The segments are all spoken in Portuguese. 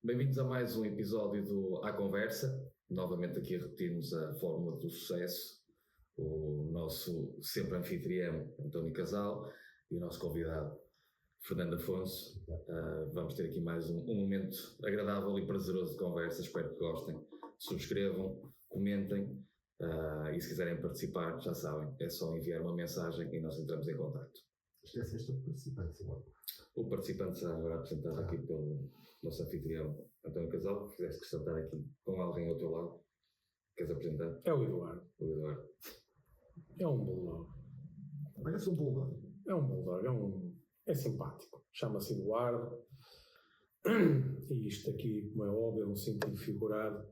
Bem-vindos a mais um episódio do À Conversa. Novamente aqui repetimos a fórmula do sucesso. O nosso sempre anfitrião, António Casal, e o nosso convidado, Fernando Afonso. Vamos ter aqui mais um momento agradável e prazeroso de conversa. Espero que gostem. Subscrevam, comentem e se quiserem participar, já sabem, é só enviar uma mensagem e nós entramos em contacto. Esqueceste o participante, agora. O participante será agora apresentado aqui pelo nosso anfitrião, António Casal. Se quiseste estar aqui com alguém ao teu lado, queres apresentar? É o Eduardo. O Eduardo. É um bulldog. Parece um bulldog. É um bulldog, é simpático. Chama-se Eduardo. E isto aqui, como é óbvio, é um sentido figurado.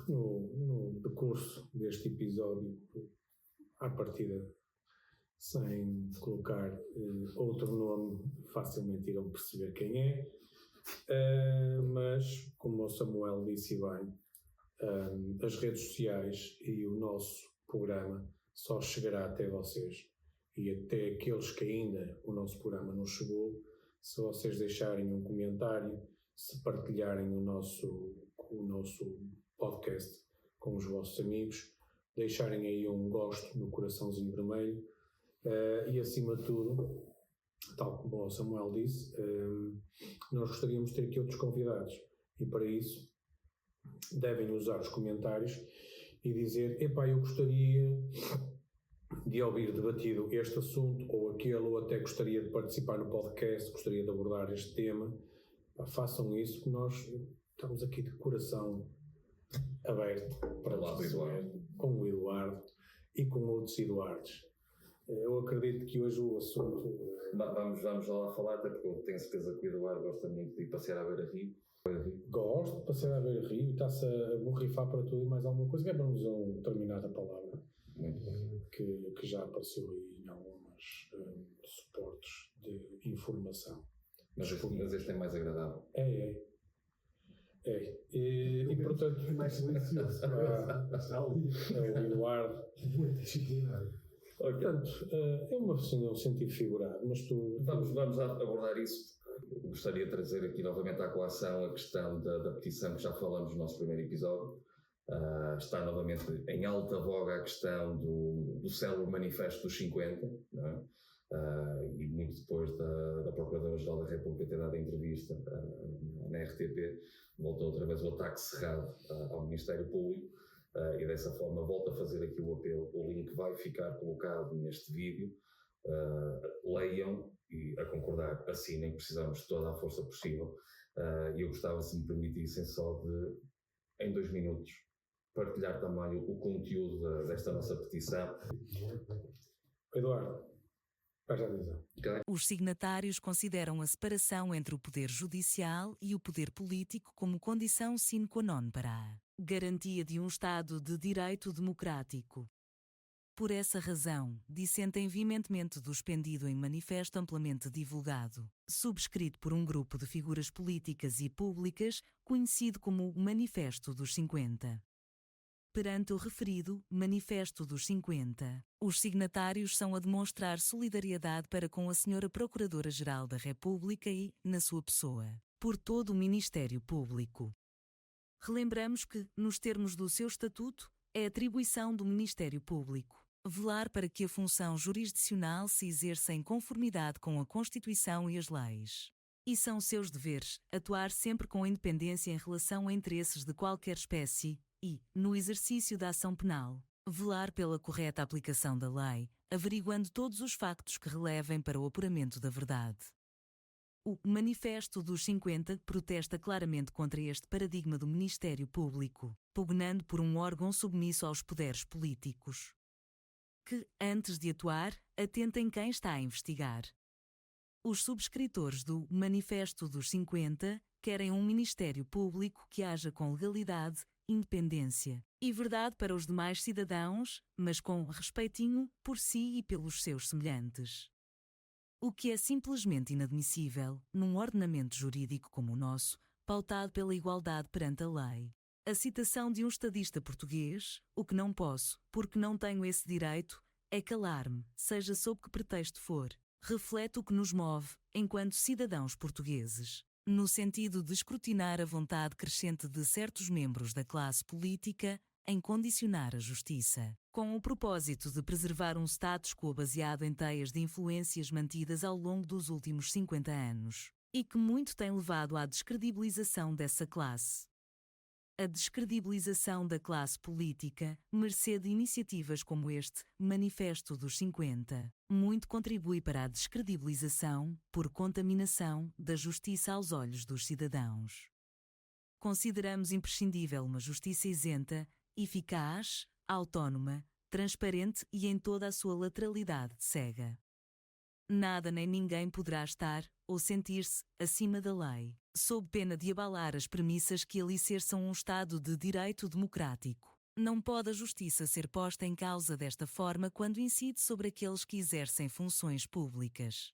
No decurso deste episódio, à partida, sem colocar outro nome, facilmente irão perceber quem é. Mas, como o Samuel disse bem, as redes sociais e o nosso programa só chegará até vocês e até aqueles que ainda o nosso programa não chegou, se vocês deixarem um comentário, se partilharem o nosso podcast com os vossos amigos, deixarem aí um gosto no coraçãozinho vermelho e, acima de tudo, tal como o Samuel disse, nós gostaríamos de ter aqui outros convidados e, para isso, devem usar os comentários e dizer: epá, eu gostaria de ouvir debatido este assunto ou aquele, ou até gostaria de participar no podcast, gostaria de abordar este tema. Façam isso, que nós estamos aqui de coração aberto para receber com o Eduardo e com outros Eduardos. Eu acredito que hoje o assunto... Vamos lá falar, até porque eu tenho certeza que o Eduardo gosta muito de ir passear à beira-rio. Gosto de passear à beira-rio e está-se a borrifar para tudo e mais alguma coisa, que é para nos usar uma determinada palavra que já apareceu aí em alguns suportes de informação. Mas este é mais agradável. É. E portanto... É mais silencioso. É o Eduardo. Muito disciplinado. Portanto, é um sentido figurado, mas tu... Vamos abordar isso. Gostaria de trazer aqui novamente à coação a questão da petição que já falamos no nosso primeiro episódio. Está novamente em alta voga a questão do célebre manifesto dos 50, não é? E muito depois da Procuradora-Geral da República ter dado a entrevista na RTP, voltou outra vez o ataque cerrado ao Ministério Público. E dessa forma volto a fazer aqui o apelo. O link vai ficar colocado neste vídeo. Leiam e, a concordar, assinem. Precisamos de toda a força possível. E eu gostava, se me permitissem, só de, em 2 minutos, partilhar também o conteúdo desta nossa petição. Eduardo, presta atenção. Okay. Os signatários consideram a separação entre o poder judicial e o poder político como condição sine qua non para a garantia de um Estado de direito democrático. Por essa razão, dissentem veementemente do expendido em manifesto amplamente divulgado, subscrito por um grupo de figuras políticas e públicas, conhecido como o Manifesto dos 50. Perante o referido Manifesto dos 50, os signatários são a demonstrar solidariedade para com a Sra. Procuradora-Geral da República e, na sua pessoa, por todo o Ministério Público. Relembramos que, nos termos do seu estatuto, é atribuição do Ministério Público velar para que a função jurisdicional se exerça em conformidade com a Constituição e as leis. E são seus deveres atuar sempre com independência em relação a interesses de qualquer espécie e, no exercício da ação penal, velar pela correta aplicação da lei, averiguando todos os factos que relevem para o apuramento da verdade. O Manifesto dos 50 protesta claramente contra este paradigma do Ministério Público, pugnando por um órgão submisso aos poderes políticos, que, antes de atuar, atentem quem está a investigar. Os subscritores do Manifesto dos 50 querem um Ministério Público que haja com legalidade, independência e verdade para os demais cidadãos, mas com respeitinho por si e pelos seus semelhantes. O que é simplesmente inadmissível num ordenamento jurídico como o nosso, pautado pela igualdade perante a lei. A citação de um estadista português: o que não posso, porque não tenho esse direito, é calar-me, seja sob que pretexto for, reflete o que nos move, enquanto cidadãos portugueses. no sentido de escrutinar a vontade crescente de certos membros da classe política em condicionar a justiça, com o propósito de preservar um status quo baseado em teias de influências mantidas ao longo dos últimos 50 anos, e que muito tem levado à descredibilização dessa classe. A descredibilização da classe política, mercê de iniciativas como este Manifesto dos 50, muito contribui para a descredibilização, por contaminação, da justiça aos olhos dos cidadãos. Consideramos imprescindível uma justiça isenta, eficaz, autónoma, transparente e em toda a sua lateralidade cega. Nada nem ninguém poderá estar, ou sentir-se, acima da lei, sob pena de abalar as premissas que alicerçam um Estado de direito democrático. Não pode a justiça ser posta em causa desta forma quando incide sobre aqueles que exercem funções públicas.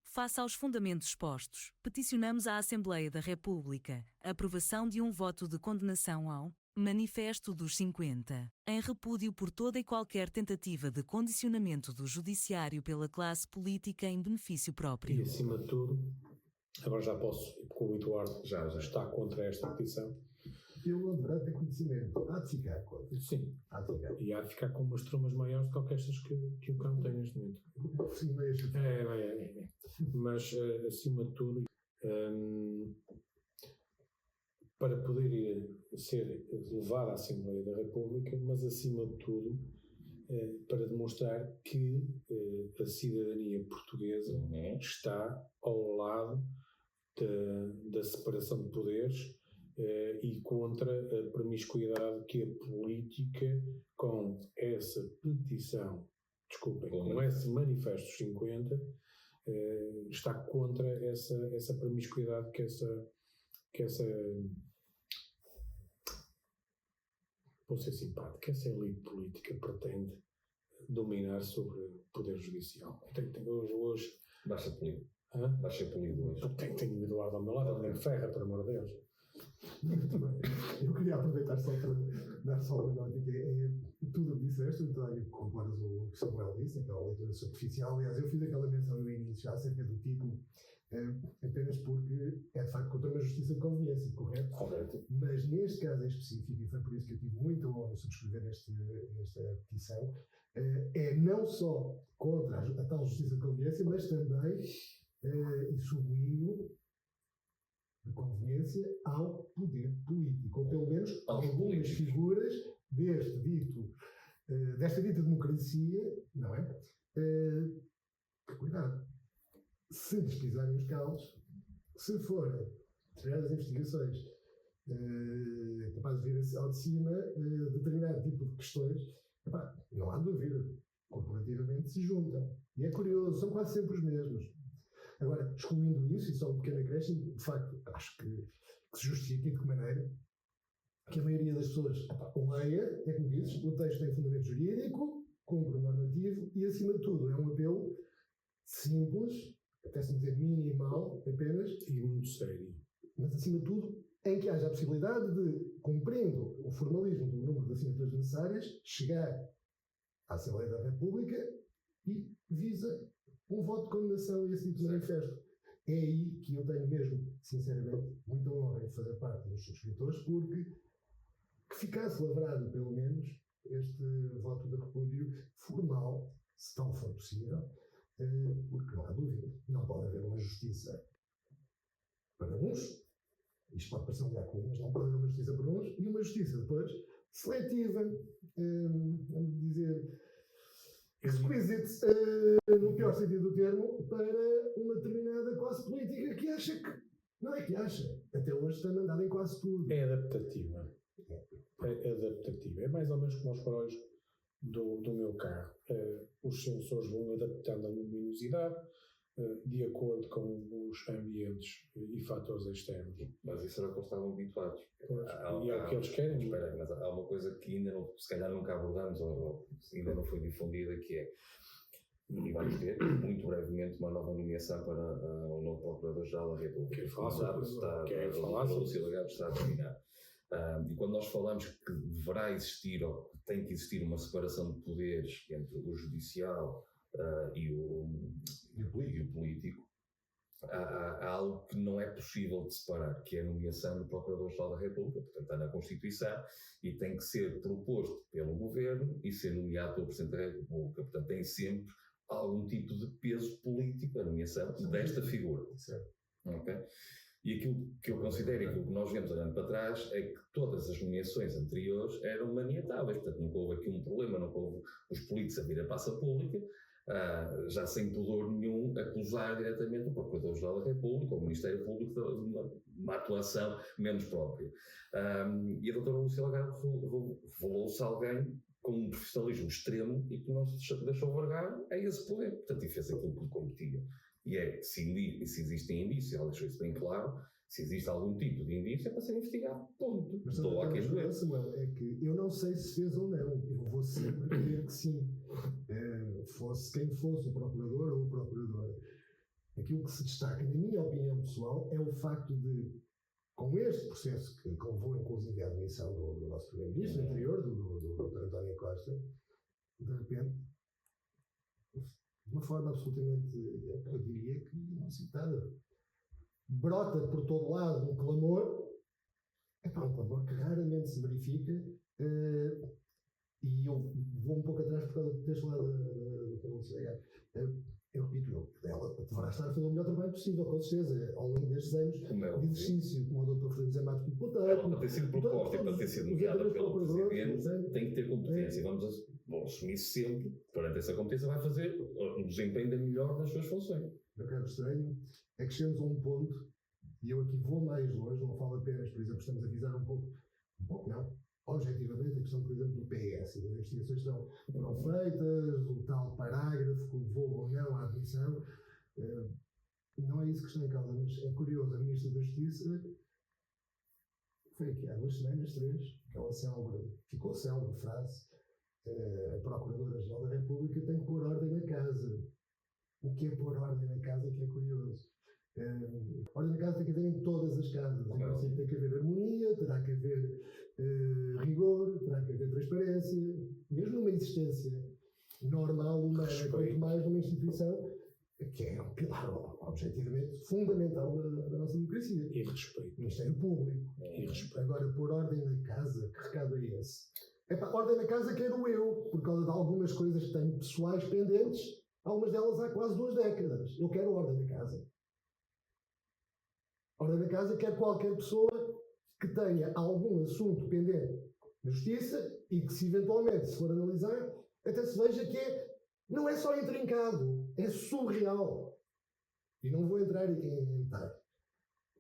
Face aos fundamentos expostos, peticionamos à Assembleia da República a aprovação de um voto de condenação ao Manifesto dos 50, em repúdio por toda e qualquer tentativa de condicionamento do judiciário pela classe política em benefício próprio. E, acima de tudo, agora já posso, porque o Eduardo Já. está contra esta petição. Ele não deverá ter conhecimento. Há de ficar contra. Sim, Há de ficar. e há de ficar com umas tromas maiores do que estas que o cão tem neste momento. Sim, mas É. Mas, acima de tudo, para poder ser levado à Assembleia da República, mas, acima de tudo, para demonstrar que a cidadania portuguesa está ao lado da separação de poderes e contra a promiscuidade que a política, com essa petição, com esse Manifesto 50, está contra essa promiscuidade que essa vou ser simpático, que essa elite política pretende dominar sobre o poder judicial. Hoje Baixa polido. hã? Baixa polido hoje. Tenho o Eduardo ao meu lado, ele nem ferra, por amor de Deus. muito bem. Eu queria aproveitar só para dar só uma nota que tudo o que disseste, António, concordas o que Samuel disse, aquela leitura superficial. Aliás, eu fiz aquela menção no início acerca do título, apenas porque é de facto contra uma justiça de conveniência, correto? Correto. Mas neste caso em específico, e foi por isso que eu tive muita honra de subscrever esta petição, é não só contra a tal justiça de conveniência, mas também, e sublinho, de conveniência ao poder político, ou pelo menos Aos algumas políticos. figuras desta dita democracia, não é? Cuidado. Se pesquisarem os calos, se forem determinadas investigações capazes de vir ao de cima determinado tipo de questões, não há dúvida, corporativamente se juntam. E é curioso, são quase sempre os mesmos. Agora, excluindo isso, e só um pequeno acréscimo, de facto, acho que se justifica de que maneira que a maioria das pessoas leia, é como dizes, o texto tem fundamento jurídico, cumpre o normativo e, acima de tudo, é um apelo simples, até se dizer minimal apenas, E muito sério. mas, acima de tudo, em que haja a possibilidade de, cumprindo o formalismo do número de assinaturas necessárias, chegar à Assembleia da República e visa um voto de condenação a esse tipo de manifesto. É aí que eu tenho mesmo, sinceramente, muita honra em fazer parte dos subscritores, porque que ficasse lavrado, pelo menos, este voto de repúdio formal, se tal for possível, porque não há dúvida, não pode haver uma justiça para uns, isto pode parecer um lugar comum, mas não pode haver uma justiça para uns, e uma justiça depois seletiva, vamos dizer, exquisite, no pior sentido do termo, para uma determinada classe política que acha que, não é que acha, até hoje tem andado em quase tudo. É adaptativa. É adaptativa. É mais ou menos como os faróis do meu carro. Os sensores vão adaptando a luminosidade de acordo com os ambientes e fatores externos. Mas isso era o que eles estavam habituados. E é o que eles querem. Espera, mas há uma coisa que ainda não, se calhar nunca abordamos ou ainda não foi difundida, que é, e vamos ter muito brevemente uma nova nomeação para o novo Procurador-Geral da República. Quer falar sobre isso? Quer falar sobre isso? O Silagado está a terminar. E quando nós falamos que deverá existir, ou que tem que existir uma separação de poderes entre o judicial e o político, há algo que não é possível de separar, que é a nomeação do Procurador-Geral da República. Portanto, está na Constituição e tem que ser proposto pelo Governo e ser nomeado pelo Presidente da República. Portanto, tem sempre algum tipo de peso político a nomeação desta figura. Certo. Okay? E aquilo que eu considero, e aquilo que nós vemos olhando para trás, é que todas as nomeações anteriores eram maniatáveis. Portanto, nunca houve aqui um problema, nunca houve os políticos a vir a passa pública, já sem pudor nenhum, acusar diretamente o Procurador-Geral da República ou o Ministério Público de uma atuação menos própria. E a doutora Lúcia Lagarde revelou-se alguém com um profissionalismo extremo e que não se deixou vergar a esse poder. Portanto, e fez aquilo que lhe competia. E é, se existem indícios, ela deixou isso bem claro, se existe algum tipo de indício é para ser investigado, ponto. Mas Estou lá quem doer. Samuel, é que eu não sei se fez ou não, eu vou sempre dizer que sim. Fosse quem fosse o procurador ou a procuradora. Aquilo que se destaca, na minha opinião pessoal, é o facto de, com este processo que levou inclusive à admissão do nosso primeiro-ministro anterior, do Dr. António Costa, de repente, de uma forma absolutamente, eu diria que inusitada, brota por todo lado um clamor, um clamor que raramente se verifica, e eu vou um pouco atrás por causa do texto lá da doutora Lúcia Lagarde. Eu repito, ela deverá estar a fazer o melhor trabalho possível, com certeza, ao longo destes anos de exercício, como o Dr. Fernando Zé Matos Deputado. Ela, para ter sido proposta e para ter sido nomeada pelo Presidente, tem que ter competência. Vamos assumir sempre, perante essa competência, vai fazer um desempenho da melhor nas suas funções. O que é estranho é que chegamos a um ponto, e eu aqui vou mais longe, não falo apenas, por exemplo, estamos a visar um pouco não, objetivamente, a questão, por exemplo, do PS, as investigações foram feitas, o tal parágrafo, que levou ou não à admissão, não é isso que está em causa, mas é curioso, a Ministra da Justiça foi aqui há 2 semanas, 3, aquela ficou célebre frase, a Procuradora-Geral da República tem que pôr ordem na casa. O que é pôr ordem na casa que é curioso. Ordem na casa tem que haver em todas as casas. Assim, tem que haver harmonia, terá que haver rigor, terá que haver transparência, mesmo numa existência normal, humana, quanto mais numa instituição que é um pilar objetivamente fundamental da nossa democracia. E respeito. Ministério Público. E respeito. Agora, pôr ordem na casa, que recado é esse? Ordem na casa quero eu, por causa de algumas coisas que tenho pessoais pendentes, algumas delas há quase 2 décadas. Eu quero ordem na casa. Ordem na casa quer qualquer pessoa que tenha algum assunto pendente na Justiça e que, se eventualmente se for analisar, até se veja que não é só intrincado, é surreal. E não vou entrar em detalhe.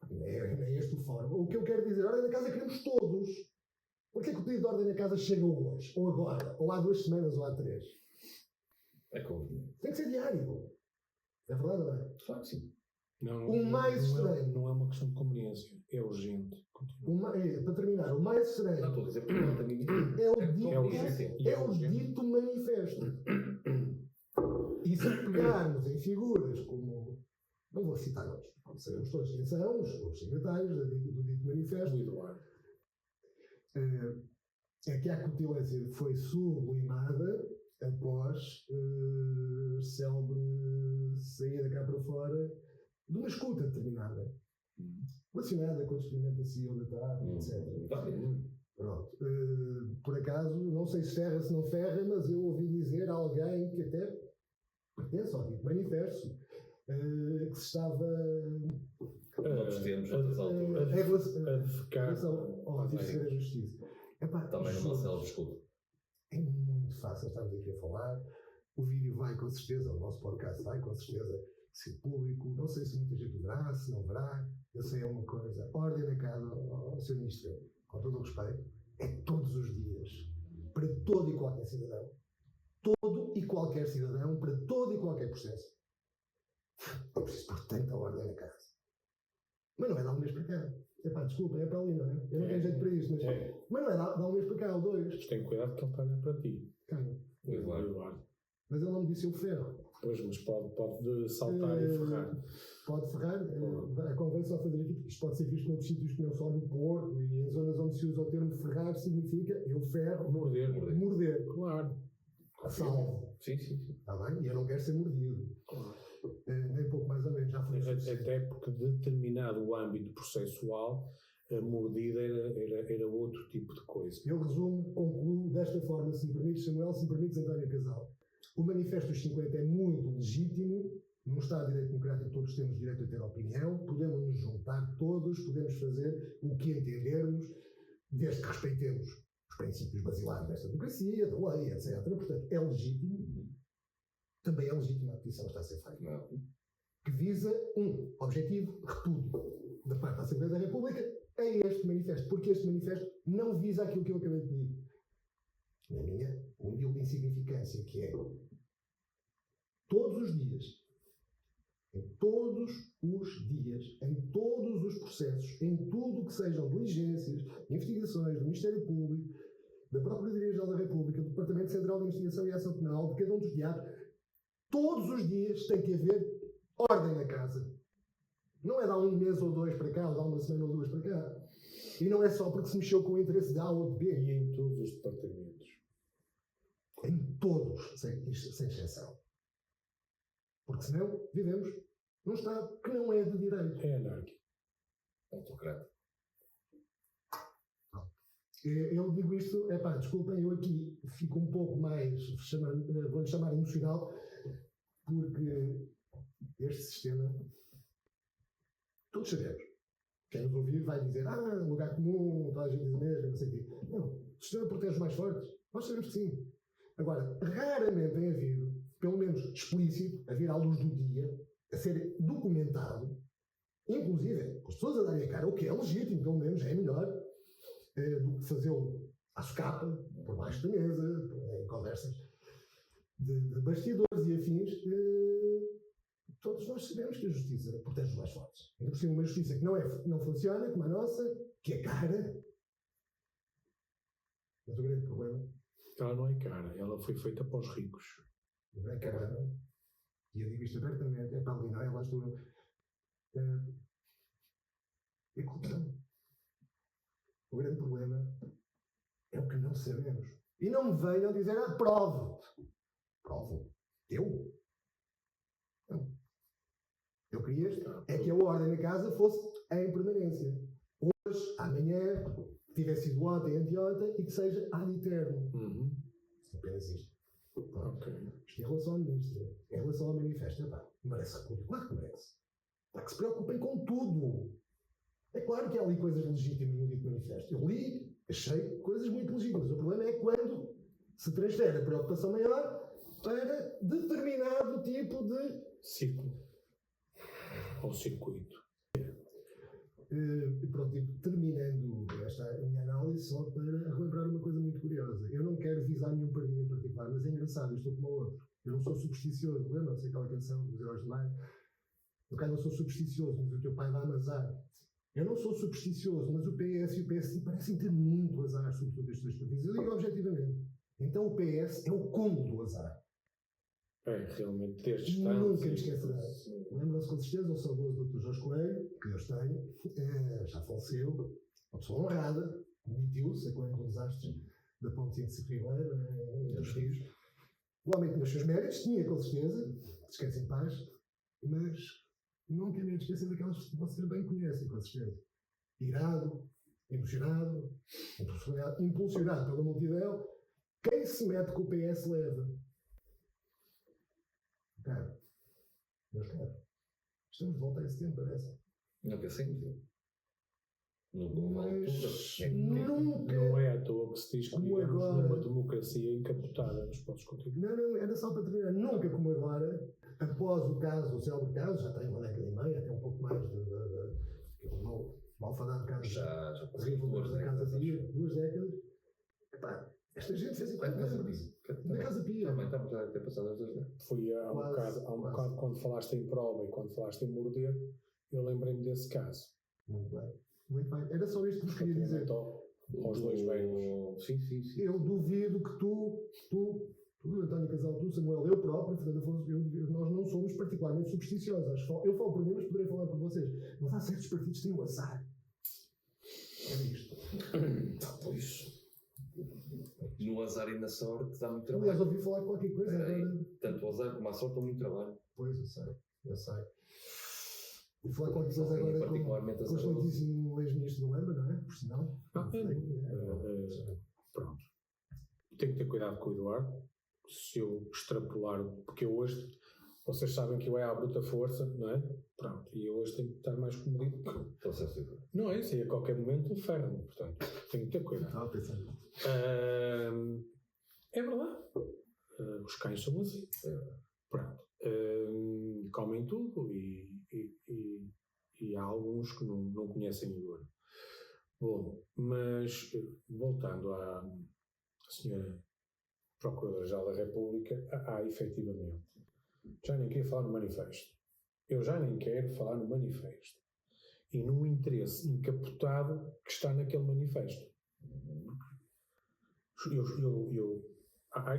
Nem este o fórum. O que eu quero dizer, ordem na casa queremos todos. Porquê que o pedido de ordem na casa chega hoje, ou agora, ou há 2 semanas, ou há 3? É como. Tem que ser diário. É verdade, não é? Claro que sim. O mais estranho. Não é uma questão de conveniência, é urgente. Para terminar, o mais estranho Não estou a dizer porque não tenho é o dito manifesto. E se pegarmos em figuras como, não vou citar nomes, sabemos todos quem são, os signatários do dito manifesto, O Eduardo. é que a cutilância foi sublimada após célebre saída cá para fora de uma escuta determinada, relacionada com o experimento da CEO da TAP, etc. Pronto. Por acaso, não sei se ferra, se não ferra, mas eu ouvi dizer a alguém que até pertence ao dito manifesto, que se estava Nós temos outras alturas. em relação ao Ministério da Justiça. Também no Marcelo escuta. É muito fácil, estamos aqui a falar. O vídeo vai com certeza, o nosso podcast vai com certeza ser público. Não sei se muita gente verá, se não verá. Eu sei uma coisa: ordem na casa ao Sr. Ministro, com todo o respeito, é todos os dias, para todo e qualquer cidadão. Todo e qualquer cidadão, para todo e qualquer processo. É preciso pôr tanta ordem na casa. Mas não é dar um mês para cá. Desculpa, é para ali, não é? Eu não tenho jeito para isto, mas não é dar um mês para cá ou 2. Mas tem cuidado que ele está a olhar para ti. Calma. O Eduardo. Mas ele não me disse eu ferro. Pois, mas pode saltar e ferrar. Pode ferrar. Convém só fazer aqui, porque isto pode ser visto noutros sítios que não só no Porto e em zonas onde se usa o termo ferrar, significa eu ferro. Morder. Claro. Salvo. Sim. Está bem? E eu não quero ser mordido. Claro. nem pouco mais ou menos, já foi suficiente. Até porque determinado o âmbito processual, a mordida era outro tipo de coisa. Eu resumo, concluo desta forma, se me permites, Samuel, se me permites, António Casal. O Manifesto dos 50 é muito legítimo. Num Estado de Direito Democrático todos temos direito a ter opinião, podemos nos juntar todos, podemos fazer o que entendermos, desde que respeitemos os princípios basilares desta democracia, da lei, etc. Portanto, é legítimo. Também é legítima a petição que está a ser feita. Que visa um objetivo, repúdio, da parte da Assembleia da República, é este manifesto. Porque este manifesto não visa aquilo que eu acabei de pedir. Na minha humilde insignificância, que é todos os dias, em todos os dias, em todos os processos, em tudo que sejam diligências, investigações do Ministério Público, da Procuradoria-Geral da República, do Departamento Central de Investigação e Ação Penal, de cada um dos diabos, todos os dias tem que haver ordem na casa. Não é dar um mês ou dois para cá, ou dar uma semana ou duas para cá. E não é só porque se mexeu com o interesse de A ou de B. E em todos os departamentos. Em todos, sem exceção. Porque senão vivemos num Estado que não é de direito. É anárquico. Autocrata. Eu digo isto, desculpem, eu aqui fico um pouco mais, vou-lhe chamar emocional, porque este sistema, todos sabemos. Quem nos ouvir vai dizer, lugar comum, toda a gente diz o mesmo, não sei o quê. Não, o sistema protege os mais fortes. Nós sabemos que sim. Agora, raramente tem havido, pelo menos explícito, a vir à luz do dia, a ser documentado, inclusive, com as pessoas a darem a cara, o que é legítimo, pelo menos é melhor, do que fazê-lo à socapa, por baixo da mesa, em conversas de bastidores e afins. Todos nós sabemos que a justiça protege os mais fortes. Ainda por cima, uma justiça que não funciona, como a nossa, que é cara. Mas o grande problema... Ela não é cara, ela foi feita para os ricos. Não é cara, não. E eu digo isto abertamente, é para ali, não é? Lá estou eu. É corrupção. O grande problema é o que não sabemos. E não me venham dizer, provo. Provo? Eu? Não. Eu queria é que a ordem na casa fosse em permanência. Hoje, amanhã, que tivesse sido ontem, anteontem, e que seja ad eterno. Apenas isto. Ok. Isto em relação ao ministro, em relação ao manifesto, merece apoio. Claro que merece. Claro que se preocupem com tudo. É claro que há ali coisas legítimas no dito manifesto. Eu li, achei coisas muito legítimas. O problema é quando se transfere a preocupação maior para determinado tipo de ciclo. Ou circuito. Pronto, terminando esta minha análise, só para relembrar uma coisa muito curiosa. Eu não quero visar nenhum partido em particular, mas é engraçado, eu estou como o outro. Eu não sou supersticioso, lembra-se aquela canção dos Heróis de Maio? Eu não sou supersticioso, mas o teu pai dá-me azar. Eu não sou supersticioso, mas o PS e o PSD parecem ter muito azar, sobretudo estes dois partidos. Eu digo objetivamente. Então o PS é o cúmulo do azar. É, realmente, desde nunca me esquecerá. Lembram-se com certeza o saudoso Dr. Jorge Coelho, que Deus tenha, já faleceu, uma pessoa honrada, demitiu-se, com um desastre da ponte de Ribeiro, nos rios. O homem tinha os seus méritos, tinha com certeza, descanse em paz, mas nunca me esquecer daquelas que vocês bem conhecem, com certeza. Irado, emocionado, impulsionado pela multidão. Quem se mete com o PS leva. Cara, meus caros, estamos de volta a esse tempo, parece. Nunca sempre. Nunca. Não é à toa que se diz que vivemos agora, numa democracia encapotada. Mas podes continuar. Não, era só para terminar. Nunca como agora, após o caso, o célebre caso, já tem uma década e meia, até um pouco mais, que é um malfadado caso. Já passou 2 décadas. décadas. 2 décadas. Epá, esta gente fez em Casa Pia. Na Casa Pia. Também estamos a ter passado as 2 décadas. Foi há um bocado quando falaste em prova e quando falaste em morder, eu lembrei-me desse caso. Muito bem. Muito bem. Era só isto que vos queria dizer. Aos dois velhos. Sim. Eu duvido que tu, António Casal, tu, Samuel, eu próprio, Fernando Afonso, nós não somos particularmente supersticiosos. Eu falo por mim, mas poderei falar por vocês. Mas há certos partidos que têm o azar. É isto. Pois. No azar e na sorte dá muito Aliás, trabalho. ouvi falar qualquer coisa agora. Tanto o azar como a sorte dão muito trabalho. Pois, eu sei. Eu sei. E falar qualquer Só coisa tem agora particularmente com as o excelentíssimo ex-ministro do Lamba, não é? Por sinal. Pronto. Tenho que ter cuidado com o Eduardo. Se eu extrapolar, porque eu hoje, vocês sabem que eu é à bruta força, não é? Pronto. E eu hoje tenho que estar mais comedido. Não é isso, e a qualquer momento ferro-me. Portanto, tenho que ter cuidado. Estava a pensar nisso. É verdade. Os cães são assim. Pronto. Comem tudo e há alguns que não conhecem o dono. Bom, mas voltando à senhora Procuradora-Geral da República, efetivamente, já nem queria falar no manifesto. Eu já nem quero falar no manifesto. E no interesse encapotado que está naquele manifesto.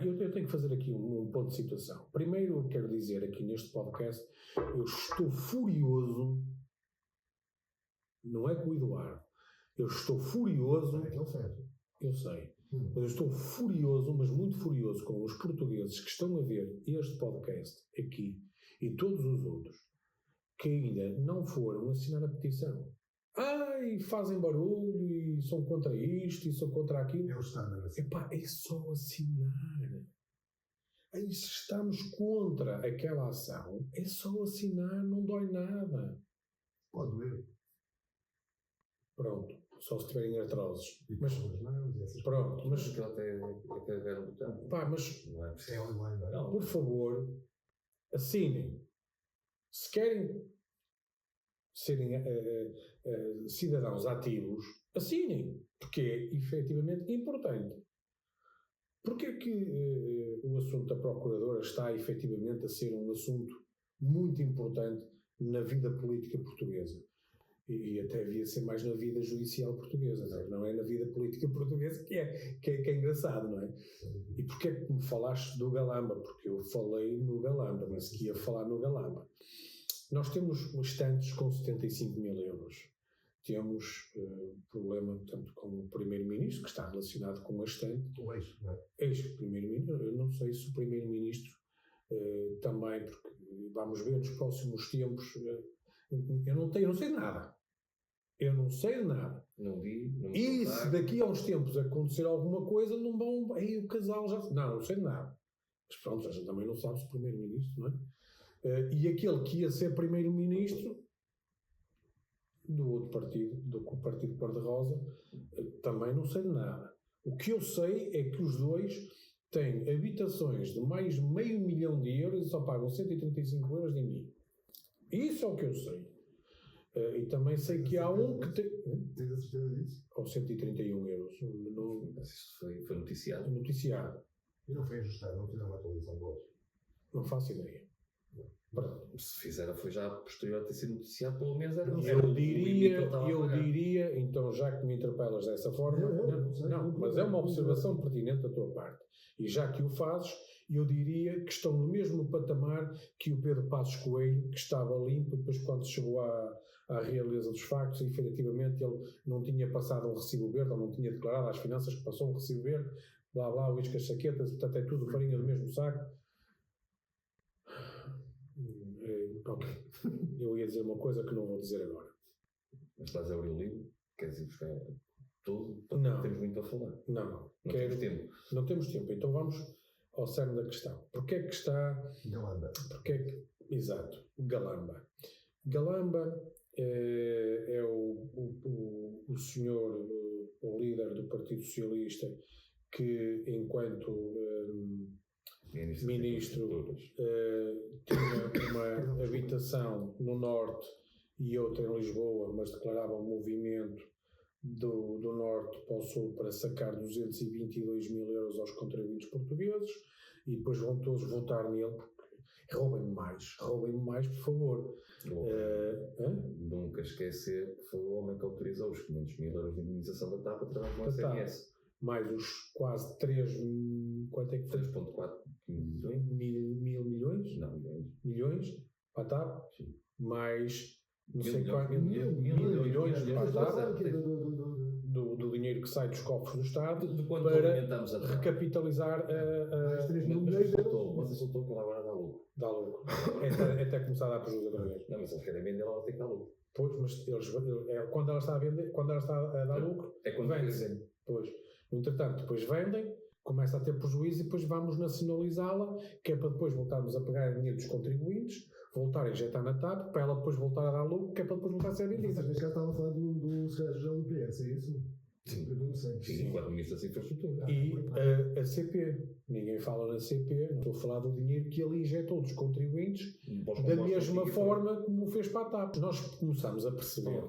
Eu tenho que fazer aqui um ponto de situação. Primeiro, eu quero dizer aqui neste podcast, eu estou furioso, não é com o Eduardo, eu estou furioso, É aquele certo. eu sei, mas eu estou furioso, mas muito furioso com os portugueses que estão a ver este podcast aqui e todos os outros que ainda não foram assinar a petição. E fazem barulho e são contra isto e são contra aquilo. É o estándar. Assim. Epá, é só assinar. Aí se estamos contra aquela ação, é só assinar, não dói nada. Pode doer. Pronto, só se estiverem artrosos. E Mas com as mãos e essas pronto, mas Porque até carregar o botão. pá, mas Não é É preciso. online, não é? Não. por favor, assinem. Se querem serem cidadãos ativos, assinem, porque é efetivamente importante. Porquê é que o assunto da Procuradora está efetivamente a ser um assunto muito importante na vida política portuguesa? E até devia ser mais na vida judicial portuguesa, não é na vida política portuguesa, que é engraçado, não é? E porquê é que me falaste do Galamba? Porque eu falei no Galamba, mas que ia falar no Galamba. Nós temos estantes com 75 mil euros. Temos problema, portanto, com o Primeiro-Ministro, que está relacionado com a estante. O eixo, não é? Ex-Primeiro-Ministro, eu não sei se o Primeiro-Ministro também, porque vamos ver nos próximos tempos, eu não sei nada. Eu não sei de nada. Não vi, não E se daqui a uns tempos acontecer alguma coisa, não vão. Aí o casal já. Não sei de nada. Mas pronto, a gente também não sabe se o Primeiro-Ministro, não é? E aquele que ia ser Primeiro-Ministro do outro partido, do Partido Cor-de-Rosa, também não sei de nada. O que eu sei é que os dois têm habitações de mais de €500 mil e só pagam 135 euros de IMI. Isso é o que eu sei. E também sei que há um que tem. Tens a certeza disso? Ou 131 euros. Isso foi noticiado. Noticiado. E não foi ajustado, não fizeram uma atualização de voz. Não faço ideia. Pronto. Se fizeram, foi já posterior a ter sido noticiado, pelo menos era. Eu diria, então, já que me interpelas dessa forma, mas é uma observação pertinente da tua parte. E já que o fazes, eu diria que estão no mesmo patamar que o Pedro Passos Coelho, que estava limpo e depois quando chegou à realeza dos factos, efetivamente ele não tinha passado um recibo verde, ou não tinha declarado às finanças que passou um recibo verde, blá blá, o as saquetas, portanto é tudo farinha do mesmo saco. Ok. Eu ia dizer uma coisa que não vou dizer agora. Mas estás a abrir o livro, queres ir buscar tudo? Não. Temos muito a falar. Não. Temos tempo. Não temos tempo. Então vamos ao cerne da questão. Porquê é que está... Galamba. Exato. Galamba. Galamba é o senhor, o líder do Partido Socialista, que enquanto ministro tinha uma habitação no norte e outra em Lisboa, mas declarava um movimento do norte para o sul para sacar 222 mil euros aos contribuintes portugueses e depois vão todos votar nele. Roubem-me mais, por favor. Nunca esquecer que foi o homem que autorizou os 500 mil euros de indemnização da TAP através do SNS. Mais os quase 3... Quanto é que foi? 3,4 milhões? Milhões? Não, milhões. Milhões para a TAP? Sim. Mais não Mil sei milhões, quantos milhões para a TAP, Do do dinheiro que sai dos cofres do Estado, De quando para aumentamos a TAP? recapitalizar Mais 3 mil Mas milhões de você euros. soltou que ela agora dá lucro. Dá lucro. É até começar a dar prejuízo outra vez. Não, mas eles querem vender, ela tem que dar lucro. Pois, mas quando ela está a vender, quando ela está a dar lucro, É quando vendem. Pois. No entretanto, depois vendem, começa a ter prejuízo e depois vamos nacionalizá-la, que é para depois voltarmos a pegar dinheiro dos contribuintes, voltar a injetar na TAP, para ela depois voltar a dar lucro, que é para depois voltar a ser vendida. Vocês neste caso estavam a falar do secretário-geral do PS, é isso? Sim. Eu não sei. Sim, enquanto Ministro das Infraestruturas. E a CP, ninguém fala na CP, não estou a falar do dinheiro que ele injetou dos contribuintes, da mesma forma como o fez para a TAP. Nós começamos a perceber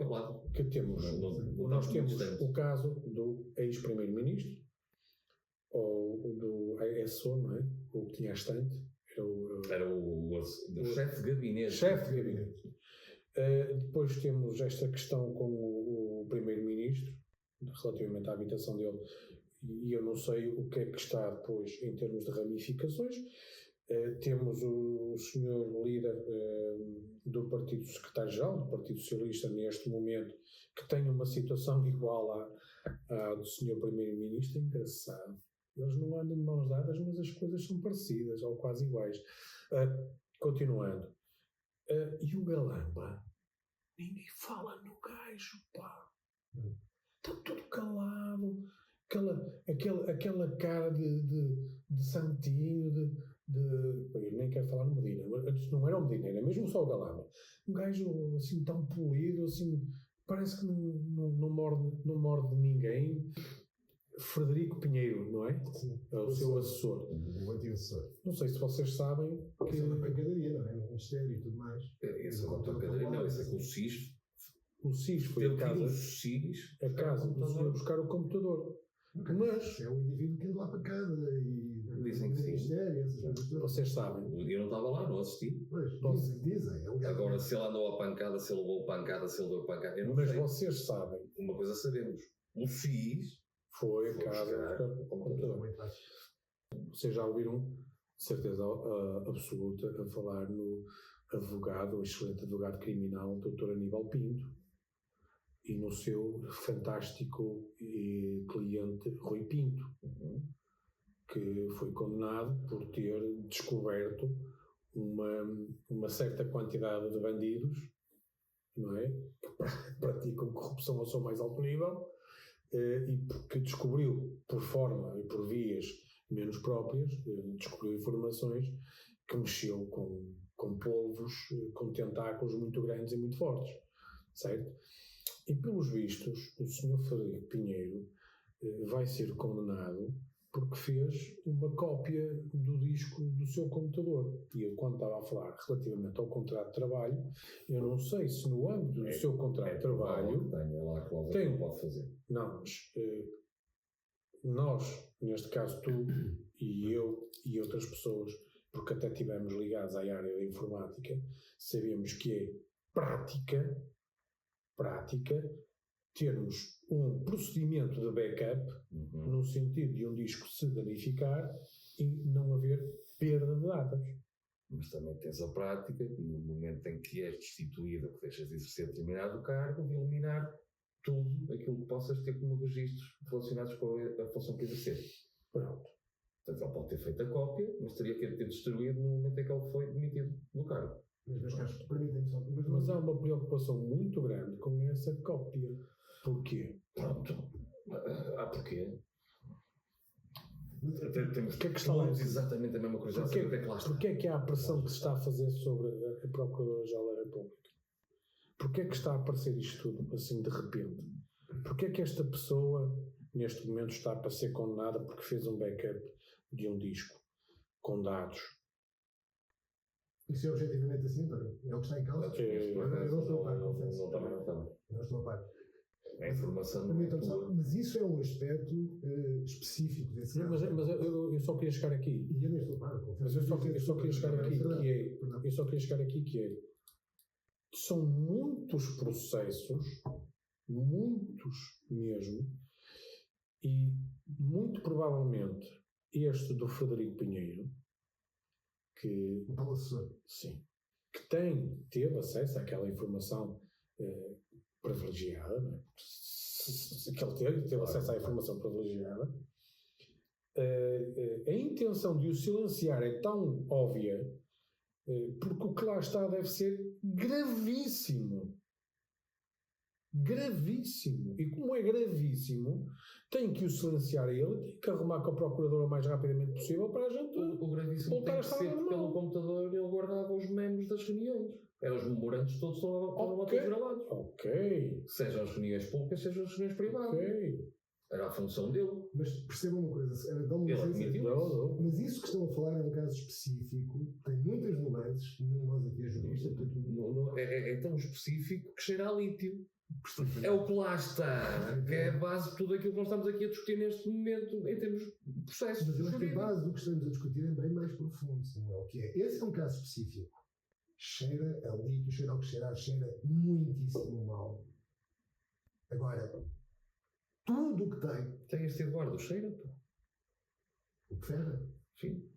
que temos, nós temos o caso do ex-primeiro-ministro, ou do ESO, não é? O que tinha a estante, era o chefe de gabinete. Chefe de gabinete. Depois temos esta questão com o primeiro-ministro, relativamente à habitação dele, e eu não sei o que é que está depois em termos de ramificações. Temos o senhor líder do Partido Secretário-Geral, do Partido Socialista, neste momento, que tem uma situação igual à do senhor primeiro-ministro. Engraçado. Eles não andam de mãos dadas, mas as coisas são parecidas, ou quase iguais. Continuando. E o Galamba? Ninguém fala no gajo, pá. Está tudo calado, aquela cara de santinho, eu nem quero falar no Medina, antes não era o Medina, era mesmo só o Galamba. Um gajo assim tão polido, assim, parece que não morde ninguém. Frederico Pinheiro, não é? Sim. É o seu assessor. O antigo assessor. Não sei se vocês sabem que... Isso é uma pancadaria, não é? No Ministério e tudo mais. Esse é uma pancadaria, não, esse é com o SIS. O SIS foi a casa do senhor buscar o computador. Mas é o indivíduo que anda lá para casa e dizem que sim. Ministério, essas coisas todas. Vocês sabem. Eu não estava lá, não assisti. Pois, dizem. Agora, se ele andou a pancada, se ele levou pancada, se ele deu pancada, eu não mas sei. vocês sabem. Uma coisa sabemos. O SIS foi a casa buscar o computador. Muito fácil. Vocês já ouviram, de certeza absoluta, a falar no advogado, o excelente advogado criminal, Dr. Aníbal Pinto, e no seu fantástico cliente Rui Pinto, que foi condenado por ter descoberto uma certa quantidade de bandidos, não é? Que praticam corrupção ao seu mais alto nível, e porque descobriu, por forma e por vias menos próprias, descobriu informações que mexeu com polvos, com tentáculos muito grandes e muito fortes, certo? E pelos vistos, o Sr. Frederico Pinheiro vai ser condenado porque fez uma cópia do disco do seu computador. E eu, quando estava a falar relativamente ao contrato de trabalho, eu não sei se no âmbito do seu contrato de trabalho... Lá a cláusula que não pode fazer. Não, mas nós, neste caso tu e eu e outras pessoas, porque até estivemos ligados à área da informática, sabemos que é prática termos um procedimento de backup no sentido de um disco se danificar e não haver perda de dados. Mas também tens a prática, no momento em que és destituído, que deixas de exercer determinado cargo, de eliminar tudo aquilo que possas ter como registros relacionados com a função que exerces. Pronto. Portanto, ele pode ter feito a cópia, mas teria que ter destruído no momento em que ele foi demitido do cargo. Mas há uma preocupação muito grande com essa cópia. Porquê? Pronto. Porquê? Temos que é que está lá? Exatamente a mesma coisa. Porquê é que há a pressão que se está a fazer sobre a Procuradora-Geral da República? Porquê é que está a aparecer isto tudo assim de repente? Porquê é que esta pessoa neste momento está para ser condenada porque fez um backup de um disco com dados? Isso é objetivamente assim, António? É o que está em causa? Eu não estou a par, confesso. Não estou a par. É informação. Mas isso é um aspecto específico desse caso. Mas eu só queria chegar aqui. E eu nem estou a par, confesso. Mas eu só queria chegar aqui que é são muitos processos, muitos mesmo, e muito provavelmente este do Frederico Pinheiro, que, sim, que teve acesso àquela informação privilegiada, não é? Que ele teve acesso à informação privilegiada, a intenção de o silenciar é tão óbvia Porque o que lá está deve ser gravíssimo. Gravíssimo. E como é gravíssimo, tem que o silenciar ele, tem que arrumar com a procuradora o mais rapidamente possível para a gente O gravíssimo voltar tem a que estar ser que normal. pelo computador ele guardava os memes das reuniões. Eram os memorandos todos estavam Ok. gravados. Ok. Sejam as reuniões públicas, sejam as reuniões privadas. Ok. Era a função dele. Mas percebam uma coisa, dá-me Ele licença. admitiu isso. Mas isso que estão a falar é um caso específico, tem muitas nuances, nenhum de nós aqui é jurista, portanto, É tão específico que cheira a lítio. É o que lá está, que é a base de tudo aquilo que nós estamos aqui a discutir neste momento, em termos de processos mas eu acho que a jurídicos. base do que estamos a discutir é bem mais profundo, Samuel, que é, esse é um caso específico. Cheira a lítio, cheira ao que cheirar, cheira muitíssimo mal. Agora, tudo o que tem, Tem este Eduardo cheira, pô. o que ferra, Sim.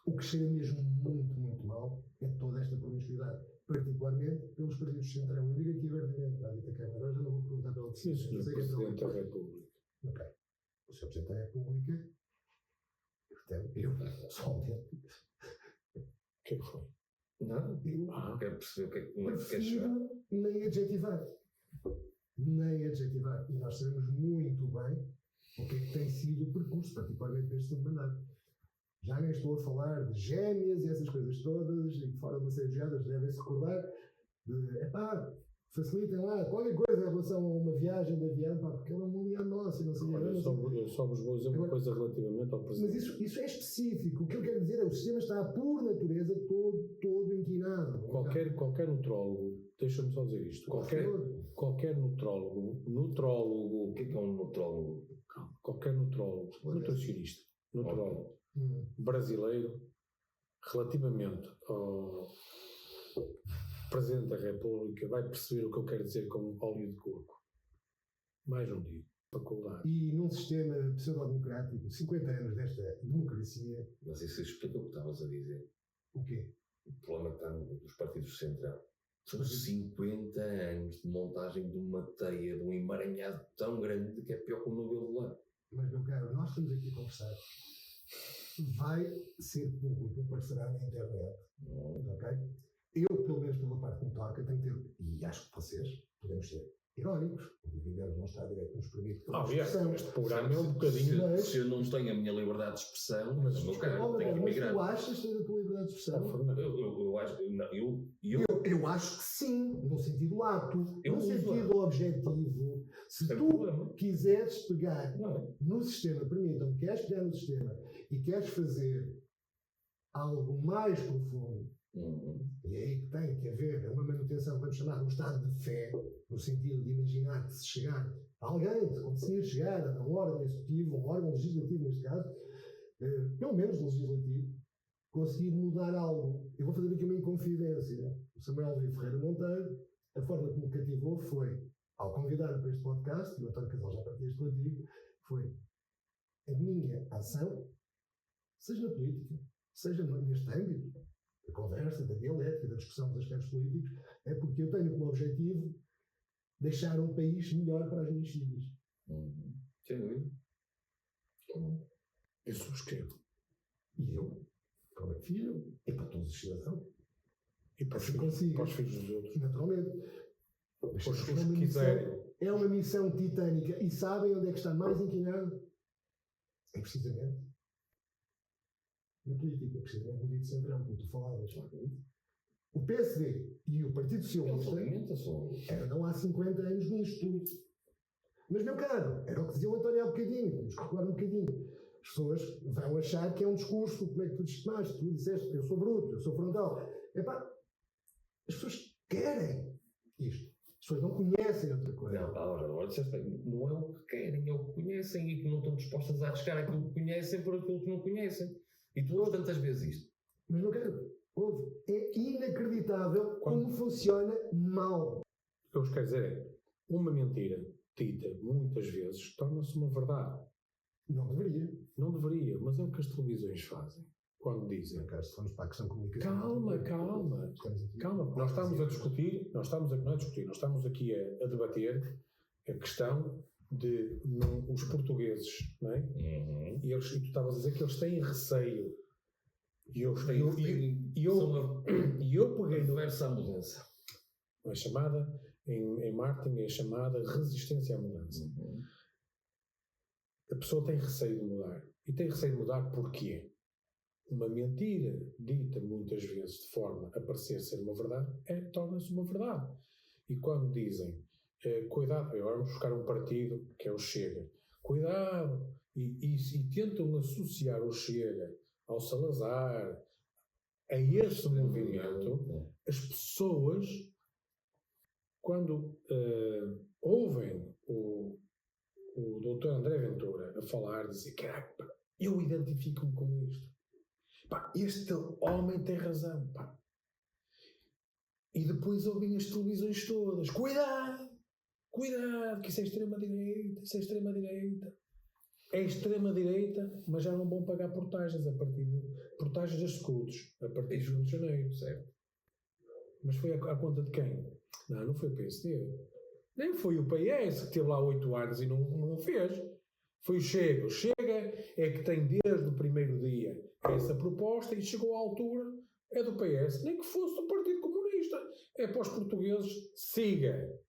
o que cheira mesmo muito, muito mal é toda esta promiscuidade, particularmente pelos partidos de centrão. Eu digo aqui abertamente, à dita Câmara, agora já não vou perguntar pela Sim, o Sr. Presidente da República. Ok. O Sr. Presidente da República, eu pessoalmente, O que é que foi? Nada. eu Quero perceber o que é que onde é que quer chegar. prefiro nem adjetivar. Nem adjetivar. E nós sabemos muito bem o que é que tem sido o percurso, particularmente neste segundo mandato. Já nem estou a falar de gêmeas e essas coisas todas, e que fora de uma série de geadas devem-se recordar de, facilitem lá qualquer coisa em relação a uma viagem de avião, porque ela é um aliado nosso e não sei o Olha, que. eu só vos vou dizer uma coisa relativamente ao Mas Presidente. isso é específico. O que eu quero dizer é que o sistema está, por natureza, todo inquinado. Qualquer nutrólogo, deixa-me só dizer isto, qualquer nutrólogo, O que é um nutrólogo? qualquer nutrólogo, nutricionista, nutrólogo brasileiro, relativamente ao Presidente da República, vai perceber o que eu quero dizer com óleo de coco. Mais um dia, faculdade. E num sistema pseudo-democrático, 50 anos desta democracia, Mas isso explica o que estavas a dizer. o quê? O problema está dos partidos de central. São 50 anos de montagem de uma teia, de um emaranhado tão grande que é pior que o novelo de lã. Mas, meu caro, nós estamos aqui a conversar. Vai ser público, aparecerá na internet. Ok? Eu, pelo menos pela parte que me toca, tenho que ter, e acho que vocês, podemos ser irónicos, o Dividendos não está direito nos permite. Este programa é um bocadinho. Mas- Se eu não tenho a minha liberdade de expressão, mas eu não quero, tenho que Mas tu emigrar. achas ter a tua liberdade de expressão? Eu acho, não, Eu acho que sim, no sentido lato, Eu no uso sentido objetivo. Se Sem tu problema. quiseres pegar Não é? no sistema, permitam-me, queres pegar no sistema e queres fazer algo mais profundo, e é aí que tem que haver uma manutenção, vamos chamar de um estado de fé, no sentido de imaginar que se chegar a alguém, se conseguir chegar a um órgão executivo, um órgão legislativo neste caso, pelo menos legislativo, conseguir mudar algo. Eu vou fazer aqui uma inconfidência. O Samuel V. Ferreira Monteiro, a forma como me cativou foi, ao convidar-me para este podcast, e o António Casal já partilhou isto contigo, foi a minha ação, seja na política, seja neste âmbito, da conversa, da dialética, da discussão dos aspectos políticos, é porque eu tenho como objetivo deixar um país melhor para as minhas filhas. Sem dúvida. Eu subscrevo. E eu, como é filho, e para todos os cidadãos, E para os se filhos, consigo, para os filhos dos outros. naturalmente. Mas Os é uma que quiserem. é uma missão titânica. E sabem onde é que está mais inclinado? É precisamente na política, precisamente no dito centrão, como tu falavas. O PSD e o Partido Socialista andam há 50 anos nisto. Mas, meu caro, era o que dizia o António há bocadinho, temos que recuar um bocadinho. As pessoas vão achar que é um discurso, como é que tu disseste? Tu disseste, eu sou bruto, eu sou frontal. Epá, as pessoas querem isto. As pessoas não conhecem outra coisa. Não, agora disseste bem, não é o que querem, é o que conhecem e que não estão dispostas a arriscar aquilo que conhecem por aquilo que não conhecem. E tu ouves tantas vezes isto. Mas, meu caro, é inacreditável como funciona mal. O que eu vos quero dizer é, uma mentira dita muitas vezes torna-se uma verdade. Não deveria. Não deveria, mas é o que as televisões fazem. Quando dizem, Meu caro, se formos para a questão comunicacional... calma. Nós estamos a discutir, não é discutir, nós estamos aqui a debater a questão de os portugueses, não é? E tu estavas a dizer que eles têm receio E eu São peguei no adversa à mudança. a chamada, em marketing é chamada resistência à mudança. A pessoa tem receio de mudar. E tem receio de mudar porquê? Uma mentira dita muitas vezes de forma a parecer ser uma verdade, torna-se uma verdade. E quando dizem, cuidado, agora vamos buscar um partido que é o Chega, cuidado, e tentam associar o Chega ao Salazar, a esse movimento, as pessoas, quando ouvem o Dr. André Ventura a falar, dizem, caraca, eu identifico-me com isto. Pá, este homem tem razão. Pá. E depois ouvem as televisões todas, cuidado, que isso é extrema-direita, É extrema-direita, mas já não vão pagar portagens portagens a escudos, a partir de 1 de janeiro, certo? Mas foi à conta de quem? Não foi o PSD. Nem foi o PS, que teve lá 8 anos e não fez. Foi o Chega. O Chega é que tem desde o primeiro dia essa proposta e chegou à altura, é do PS. Nem que fosse do Partido Comunista. É para os portugueses, siga.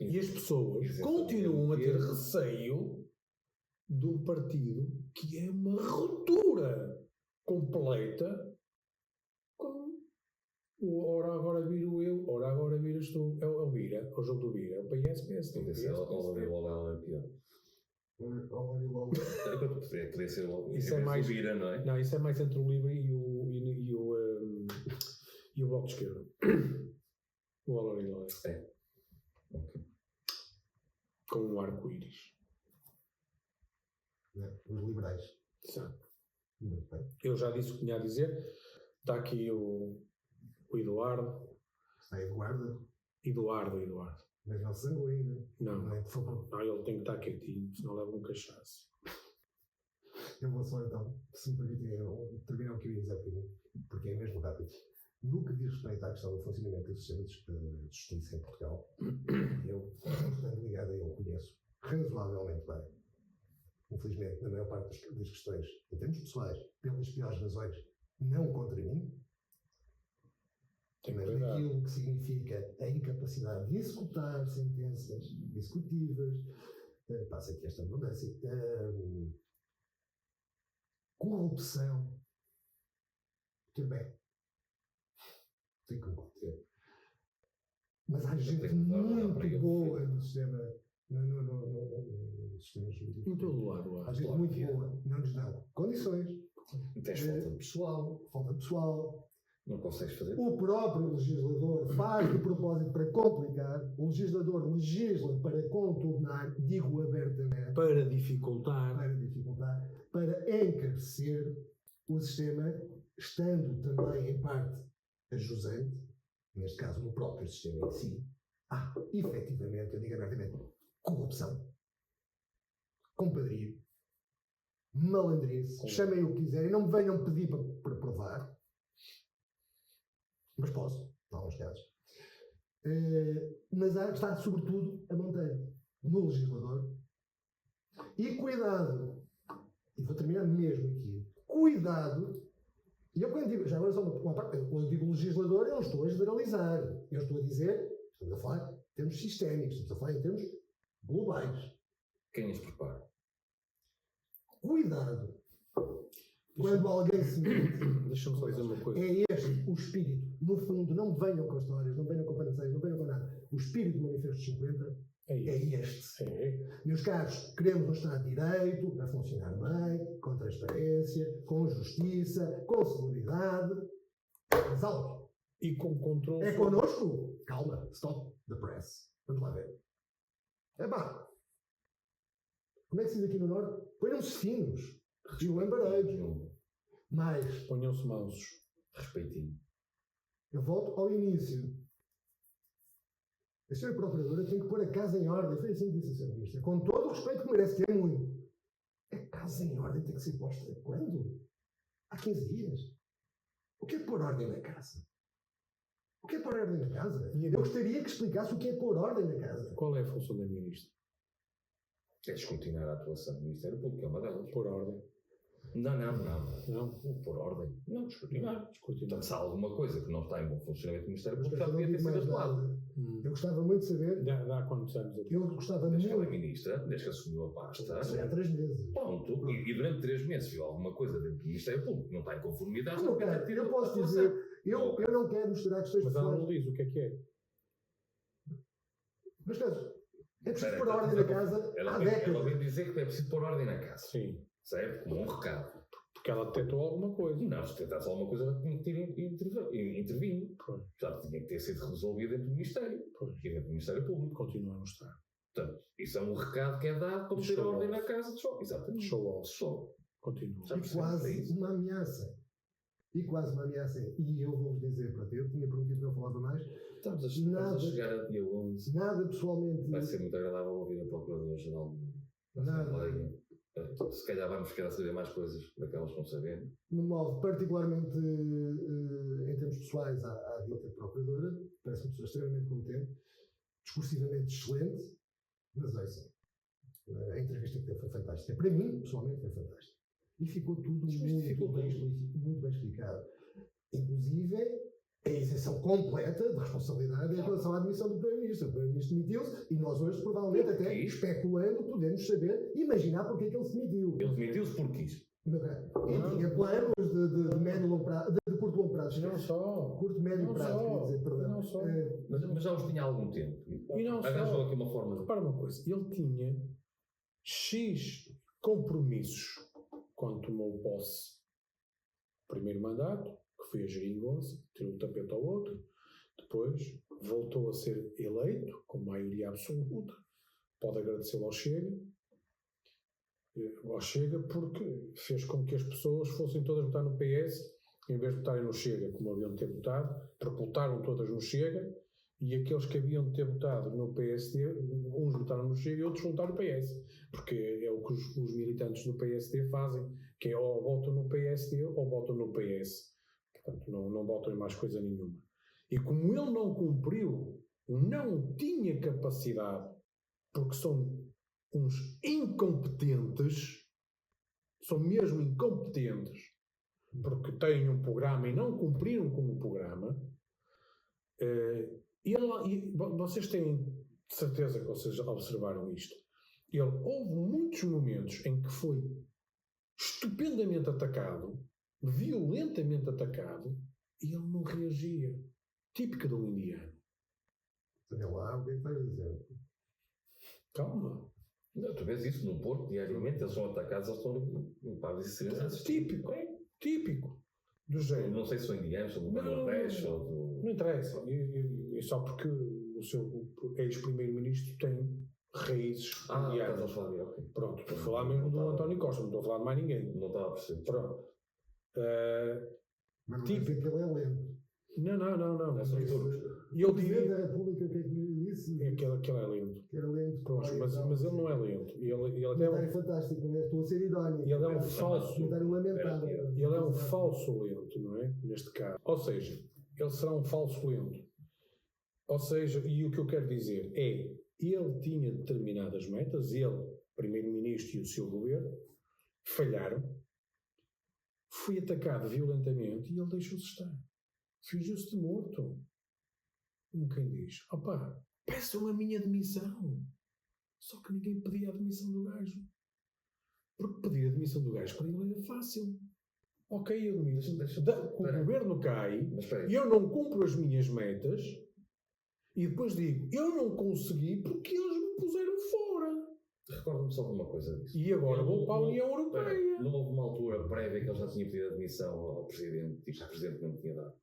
E as pessoas continuam a ter receio de um partido que é uma ruptura completa com ora agora viro eu, ora agora viras tu. É o Vira, é o jogo do Vira. É o PS. Tem que ser o pior. Podia ser isso é mais Vira, não é? Não, isso é mais entre o Livre e o Bloco de Esquerda. O Olá. É. Ok. Com um arco-íris. Os liberais. Exato. Muito bem. Eu já disse o que tinha a dizer. Está aqui o Eduardo. Está Eduardo. Eduardo. Mas não sangue ainda. Não, por favor. não, ele tem que estar quietinho, senão leva um cachaço. Eu vou só então, se me permitem, terminar o que eu ia dizer aqui, porque é mesmo rápido. No que diz respeito à questão do funcionamento do sistema de justiça em Portugal, eu, estando ligado a ele, conheço razoavelmente bem. Infelizmente, na maior parte das questões, em termos pessoais, pelas piores razões, não contra mim, mas naquilo que significa a incapacidade de executar sentenças executivas, passa aqui esta abundância, corrupção, tudo bem. Fico com você. Mas há gente muito boa no sistema, no sistema jurídico. Em todo lado, há gente muito boa, não nos dá condições. Tens falta de pessoal. Não consegues fazer. O próprio legislador faz de propósito para complicar, o legislador legisla para contornar, digo abertamente, para dificultar, para encarecer o sistema, estando também em parte ajusante, neste caso no próprio sistema em si, há efetivamente, eu digo abertamente, corrupção, compadrio, malandrice, chamem o que quiserem, não me venham pedir para provar. Mas posso, em alguns casos. Mas está, sobretudo, a montanha no legislador. E cuidado, e vou terminar mesmo aqui, cuidado, e eu quando digo, já agora só uma parte, quando digo legislador, eu não estou a generalizar. Eu estou a dizer, estamos a falar em termos sistémicos, estamos a falar em termos globais. Quem os prepara? Cuidado. Quando alguém se mete, deixa-me só dizer uma coisa. É este o espírito. No fundo, não venham com histórias, não venham com pananceiros, não venham com nada. O espírito do Manifesto 50 é este. Meus caros, queremos um Estado de Direito a funcionar bem, com transparência, com justiça, com celeridade. Mas alto. E com controle. É connosco? Calma. Stop the press. Vamos lá ver. Epá. Como é que se diz aqui no Norte? Ponham-se finos. E o lambareiros. Mas ponham-se mansos. Respeitinho. Eu volto ao início. A senhora Procuradora tem que pôr a casa em ordem. Foi assim que disse a senhora Ministra. Com todo o respeito que merece, que é muito. A casa em ordem tem que ser posta quando? Há 15 dias. O que é pôr ordem na casa? O que é pôr ordem na casa? Eu gostaria que explicasse o que é pôr ordem na casa. Qual é a função da Ministra? É descontinuar a atuação do Ministério Público, é uma delas. Pôr ordem. Não. Por ordem. Não, descortinar. Portanto, se há alguma coisa que não está em bom funcionamento do Ministério Mas Público, já eu não devia ter digo sido mais atuado. nada. Eu gostava muito de saber. Dá quantos anos aqui? Eu gostava Desde que ela é muito. ministra, desde que assumiu a pasta. Há 3 meses. Pronto. E durante 3 meses viu alguma coisa dentro do Ministério Público que não está em conformidade. Eu não quero. Eu posso dizer. Eu não quero misturar questões Mas ela pessoais. não diz o que é. Mas, caso, é preciso pôr a ordem na casa há Ela décadas. vem dizer que é preciso pôr ordem na casa. Sim. Certo? Como um recado. Porque ela detectou alguma coisa. Não, se tentasse alguma coisa, ela tinha que ter intervindo. Pois. Já tinha que ter sido resolvido dentro do Ministério. Pois. E dentro do Ministério Público. Continua a não estar. Portanto, isso é um recado que é dado para meter Show ordem off. na casa de show. Exatamente. Show off. Show. Continua. Já E percebemos quase isso. uma ameaça. E eu vou-vos dizer, pronto, eu tinha prometido que não falava mais. Estamos a chegar a dia 11. Nada pessoalmente. Vai ser muito agradável ouvir a Procuradora-Geral da Nada. Assembleia. Se calhar vamos ficar a saber mais coisas daquelas que não sabemos. Me move particularmente em termos pessoais à dita procuradora. Parece uma pessoa extremamente competente, discursivamente excelente, mas ouça, a entrevista que teve foi fantástica. Para mim, pessoalmente, foi fantástica. E ficou tudo muito bem explicado. Inclusive, a isenção completa de responsabilidade em relação à admissão do Primeiro-Ministro. O Primeiro-Ministro demitiu-se e nós hoje, provavelmente, até especulando, podemos saber, imaginar porque é que ele se demitiu. Ele demitiu-se porque quis. Ele tinha planos de médio e longo prazo, de curto e longo prazo. Não só. Curto, médio e Não prazo, só. quer dizer, perdão. Não só. Mas já os tinha há algum tempo. E não só. Arranjou aqui uma forma de. Repara uma coisa. Ele tinha X compromissos quando tomou posse do primeiro mandato, que foi a geringonça, tirou o tapete ao outro. Depois voltou a ser eleito com maioria absoluta. Pode agradecê-lo ao Chega porque fez com que as pessoas fossem todas votar no PS, em vez de votarem no Chega, como haviam de ter votado, porque votaram todas no Chega, e aqueles que haviam de ter votado no PSD, uns votaram no Chega e outros votaram no PS, porque é o que os militantes do PSD fazem, que é ou votam no PSD ou votam no PS. Portanto, não votam em mais coisa nenhuma. E como ele não cumpriu, não tinha capacidade, porque são uns incompetentes, são mesmo incompetentes, porque têm um programa e não cumpriram com o programa, e vocês têm certeza que vocês observaram isto. Houve muitos momentos em que foi estupendamente atacado, violentamente atacado, e ele não reagia. Típica do indiano. Olha lá, o que é que vais dizer? Calma. Não, tu vês isso no Porto diariamente, eles são atacados, eles estão em paz e silêncio. Típico. Do género. Não sei se são indianos, ou do Bangladesh, ou do. Não interessa. E só porque o seu ex-primeiro-ministro tem raízes indianas. Ok. Pronto, estou a falar mesmo do António Costa, não estou a falar de mais ninguém. Não estava a perceber. Pronto. Mas não quer dizer que ele é lento. Não. Não são turcos. E eu O Presidente diria da República, o que é que me disse? que ele é lento. Que era lento. Pronto, mas ele não é lento. Ele até Comentário fantástico, não é? Estou a ser irónico. Ele é um falso. Comentário lamentável. Ele é um falso lento, não é? Neste caso. Ou seja, ele será um falso lento. Ou seja, e o que eu quero dizer é, ele tinha determinadas metas, ele, primeiro-ministro e o seu governo, falharam, foi atacado violentamente e ele deixou-se estar. Fingiu-se de morto. Como quem diz, opá, peçam a minha demissão. Só que ninguém pedia a demissão do gajo. Porque pedir a demissão do gajo para ele era fácil. Ok, eu demito. O governo cai, e eu não cumpro as minhas metas, e depois digo, eu não consegui porque eles me puseram fora. Recordo-me só de uma coisa disso. E agora vou para a União Europeia. Não houve uma altura prévia que ele já tinha pedido admissão ao Presidente, e o Presidente não tinha dado.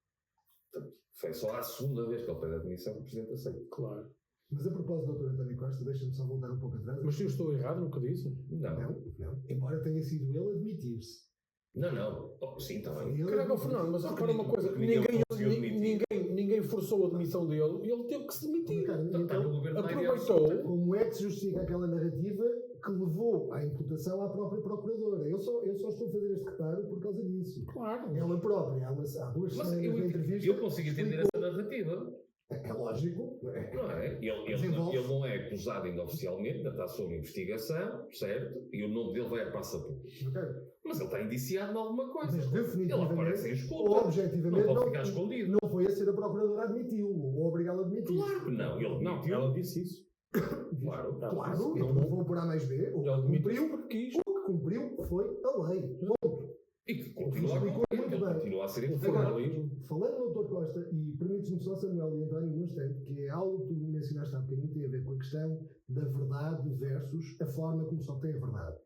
Portanto, foi só a segunda vez que ele pede admissão que o Presidente aceita. Claro. Mas a propósito do Dr. António Costa, deixa-me só voltar um pouco atrás. Mas eu estou errado no que disse? Não. Embora tenha sido ele admitir-se. Não. Oh, sim, está bem. Caraca, Fernando, mas repara uma coisa. Ninguém forçou a demissão dele e ele teve que se demitir. Então, aproveitou. Como é que se justifica aquela narrativa que levou à imputação à própria Procuradora? Eu só estou a fazer este reparo por causa disso. Claro. Ela própria, há 2 semanas na entrevista... Eu consigo entender essa narrativa. É lógico, não é? Não é? Ele não é acusado ainda oficialmente, ainda está sob investigação, certo? E o nome dele vai à praça pública. Ok? Mas ele está indiciado em alguma coisa. Mas Ele definitivamente, aparece em escuta. objetivamente, Não pode ficar escondido. não foi a ser a procuradora a admiti-lo, ou obrigá-lo a admitir. Claro que não. Ele Não, admitiu. ela disse isso. Claro. Claro, Não, não vou por A mais B. O Ele admitiu que porque quis. cumpriu foi a lei. Ponto. E que continua a Explicou cumprir. muito Ele bem. continua a ser O efetivo. formalismo. Falando no Dr. Costa, e permites-me só, Samuel e António, num instante, que é algo que tu mencionaste há bocadinho, tem a ver com a questão da verdade versus a forma como se obtém a verdade.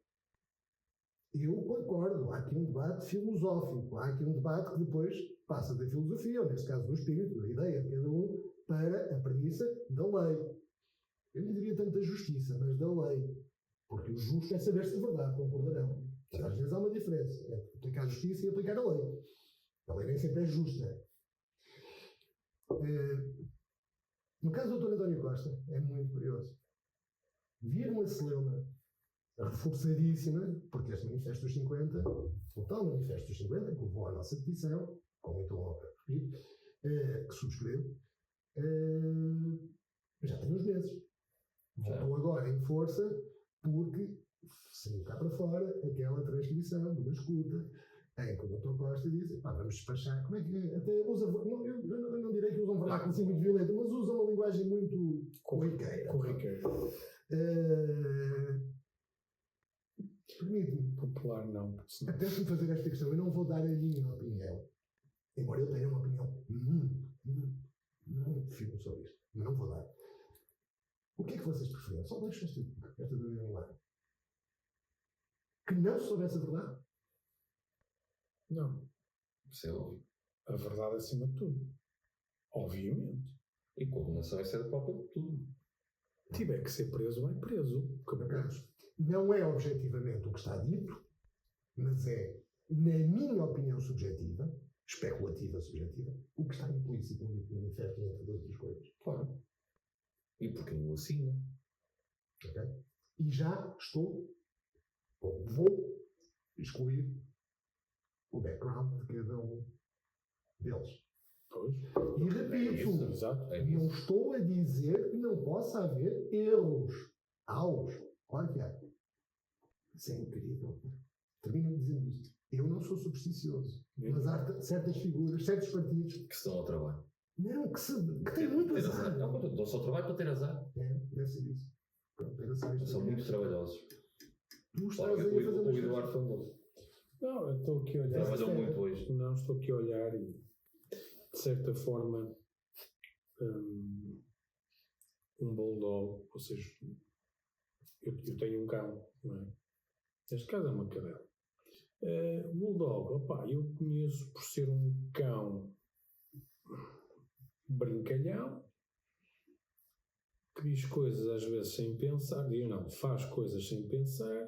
Eu concordo, há aqui um debate filosófico, há aqui um debate que depois passa da filosofia, ou nesse caso do espírito, da ideia de cada um, para a premissa da lei. Eu não diria tanto da justiça, mas da lei. Porque o justo é saber-se de verdade, concordarão. Às vezes há uma diferença entre aplicar a justiça e aplicar a lei. A lei nem sempre é justa. No caso do Dr. António Costa, é muito curioso. Vir uma celeuma reforçadíssima, porque este Manifesto dos 50, o tal Manifesto dos 50, que levou à nossa petição, com muita honra, que subscrevo, já tem uns meses. Voltou agora em força, porque saiu cá para fora aquela transcrição de uma escuta em que o Dr. Costa diz: vamos despachar. Como é que até usa. Eu não direi que usa um vernáculo assim muito violento, mas usa uma linguagem muito corriqueira. Permite-me. Popular, não. Apetece-me fazer esta questão. Eu não vou dar a minha opinião, embora eu tenha uma opinião muito firme sobre isto, mas não vou dar. O que é que vocês preferiam? Só deixo esta dúvida no ar. Que não soubesse a verdade? Não. Isso é óbvio. A verdade acima de tudo. Obviamente. E condenação é ser própria de tudo. Tiver que ser preso, vai preso. Acabamos. Não é objetivamente o que está dito, mas é, na minha opinião subjetiva, especulativa subjetiva, o que está implícito no manifesto entre outras coisas. Claro. E porque não assina. Okay? E já estou, ou vou, excluir o background de cada um deles. Pois. E repito, Exato. não estou a dizer que não possa haver erros. Claro que há. Isso é incrível. Termino dizendo isto. Eu não sou supersticioso, mas há certas figuras, certos partidos Que se dão ao trabalho. não, que têm muito Ter azar. Não, dão-se ao trabalho para ter azar. Deve ser isso. Pronto, era só isto. São muito trabalhosos. Tu estás aí a fazer O Eduardo famoso. Não, eu estou aqui a olhar. Trabalhou muito hoje. Não, estou aqui a olhar e, de certa forma, um bulldog, ou seja, eu tenho um cão, não é? Neste caso é uma cadela. Bulldog, opá, eu conheço por ser um cão brincalhão, que diz coisas às vezes sem pensar, faz coisas sem pensar,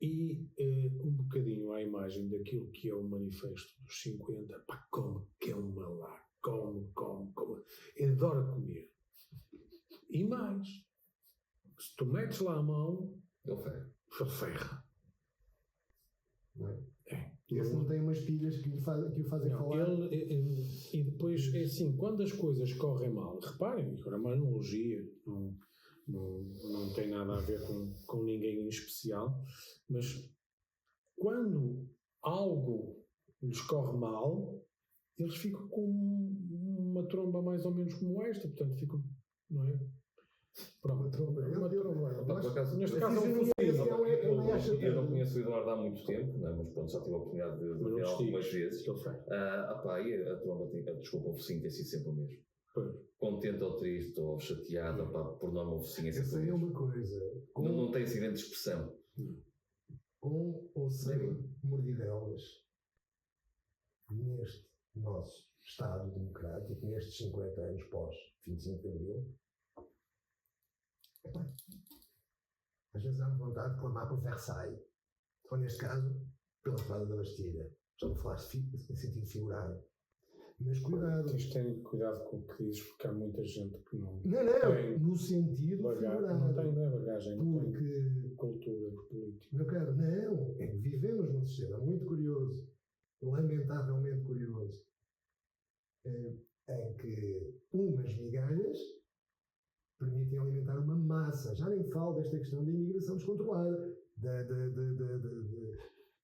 e um bocadinho à imagem daquilo que é o manifesto dos 50, pá, como que é um malar, come, eu adoro comer. E mais, se tu metes lá a mão, Ele ferra. Não é? Esse não tem umas pilhas que o fazem falar. E depois, é assim, quando as coisas correm mal, reparem, agora é uma analogia, não tem nada a ver com ninguém em especial, mas quando algo lhes corre mal, eles ficam com uma tromba mais ou menos como esta, portanto ficam, não é? Pronto, Uma tromba. Neste caso é um fuzil. Eu não conheço o Eduardo há muito tempo, não é? Mas pronto, já tive a oportunidade de ver algumas vezes. E a tromba desculpa, o focinho tem sido sempre o mesmo. Contente ou triste ou chateado, por norma o focinho é sempre o Essa é mesmo. uma coisa. Não tem assim grande expressão. Com ou sem mordidelas, neste nosso Estado democrático, nestes 50 anos pós-25 de Abril, às vezes há vontade de clamar por Versailles, ou neste caso, pela quadra da Bastilha. Estou a falar em sentido figurado. Mas cuidado. Tens de ter cuidado com o que dizes, porque há muita gente que não. Não, no sentido figurado. Não tem bagagem, não tem cultura política. Não, é que vivemos num sistema muito curioso, lamentavelmente curioso, em que umas migalhas permitem alimentar uma massa. Já nem falo desta questão da imigração descontrolada,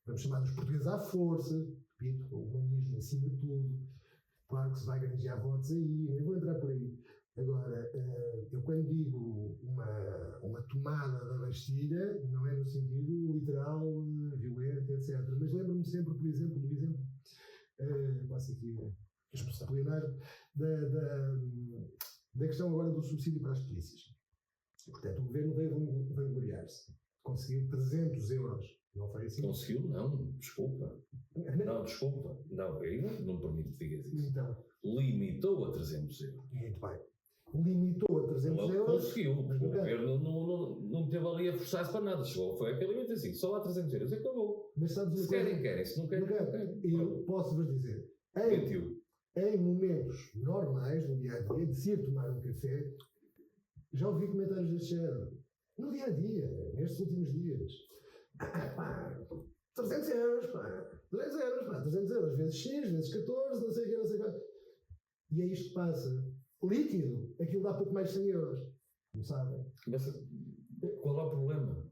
vamos chamar os portugueses à força, repito, o humanismo acima de tudo. Claro que se vai granjear votos aí, eu vou entrar por aí. Agora, eu quando digo uma tomada da Bastilha, não é no sentido literal, violento, etc. Mas lembro-me sempre, por exemplo, passo aqui explicar, da questão agora do subsídio para as polícias. Portanto, o governo veio vangloriar-se. Conseguiu 300 euros. Não foi assim? Conseguiu? Não, desculpa. Não, desculpa. Não, eu não permito que digas isso. Então, Limitou a 300 euros. muito bem. Limitou a 300 euros. Conseguiu. Mas O nunca. governo não teve ali a forçar-se para nada. Chegou, foi aquele limite assim, só há 300 euros. Acabou. Mas sabes Se uma coisa? querem, querem. Se não querem, não querem. Eu posso-vos dizer, Mentiu. em momentos normais, no dia-a-dia, de se ir tomar um café, já ouvi comentários deste género. No dia-a-dia, nestes últimos dias. Pá, 300 euros, pá. 300 euros, pá. 300 euros vezes X, vezes 14, não sei o que, não sei o que. E é isto que passa. Líquido, aquilo dá pouco mais de 100 euros. Não sabem? Mas qual é o problema?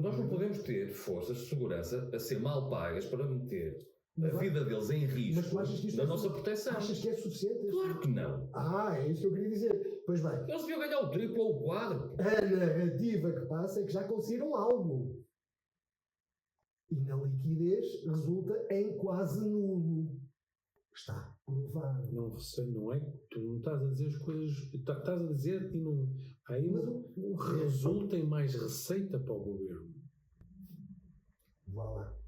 Nós não podemos ter forças de segurança a ser mal pagas para meter a vida deles em Mas tu achas que risco isto na é nossa proteção. Achas que é suficiente? Claro que não. É isso que eu queria dizer. Pois bem, Eles deviam ganhar o triplo ou o quadro. a narrativa que passa é que já conseguiram algo. E na liquidez resulta em quase nulo. Está provado. Não sei, não é? Tu não estás a dizer as coisas. Estás a dizer e não. Aí resulta em mais receita para o governo. Vá lá.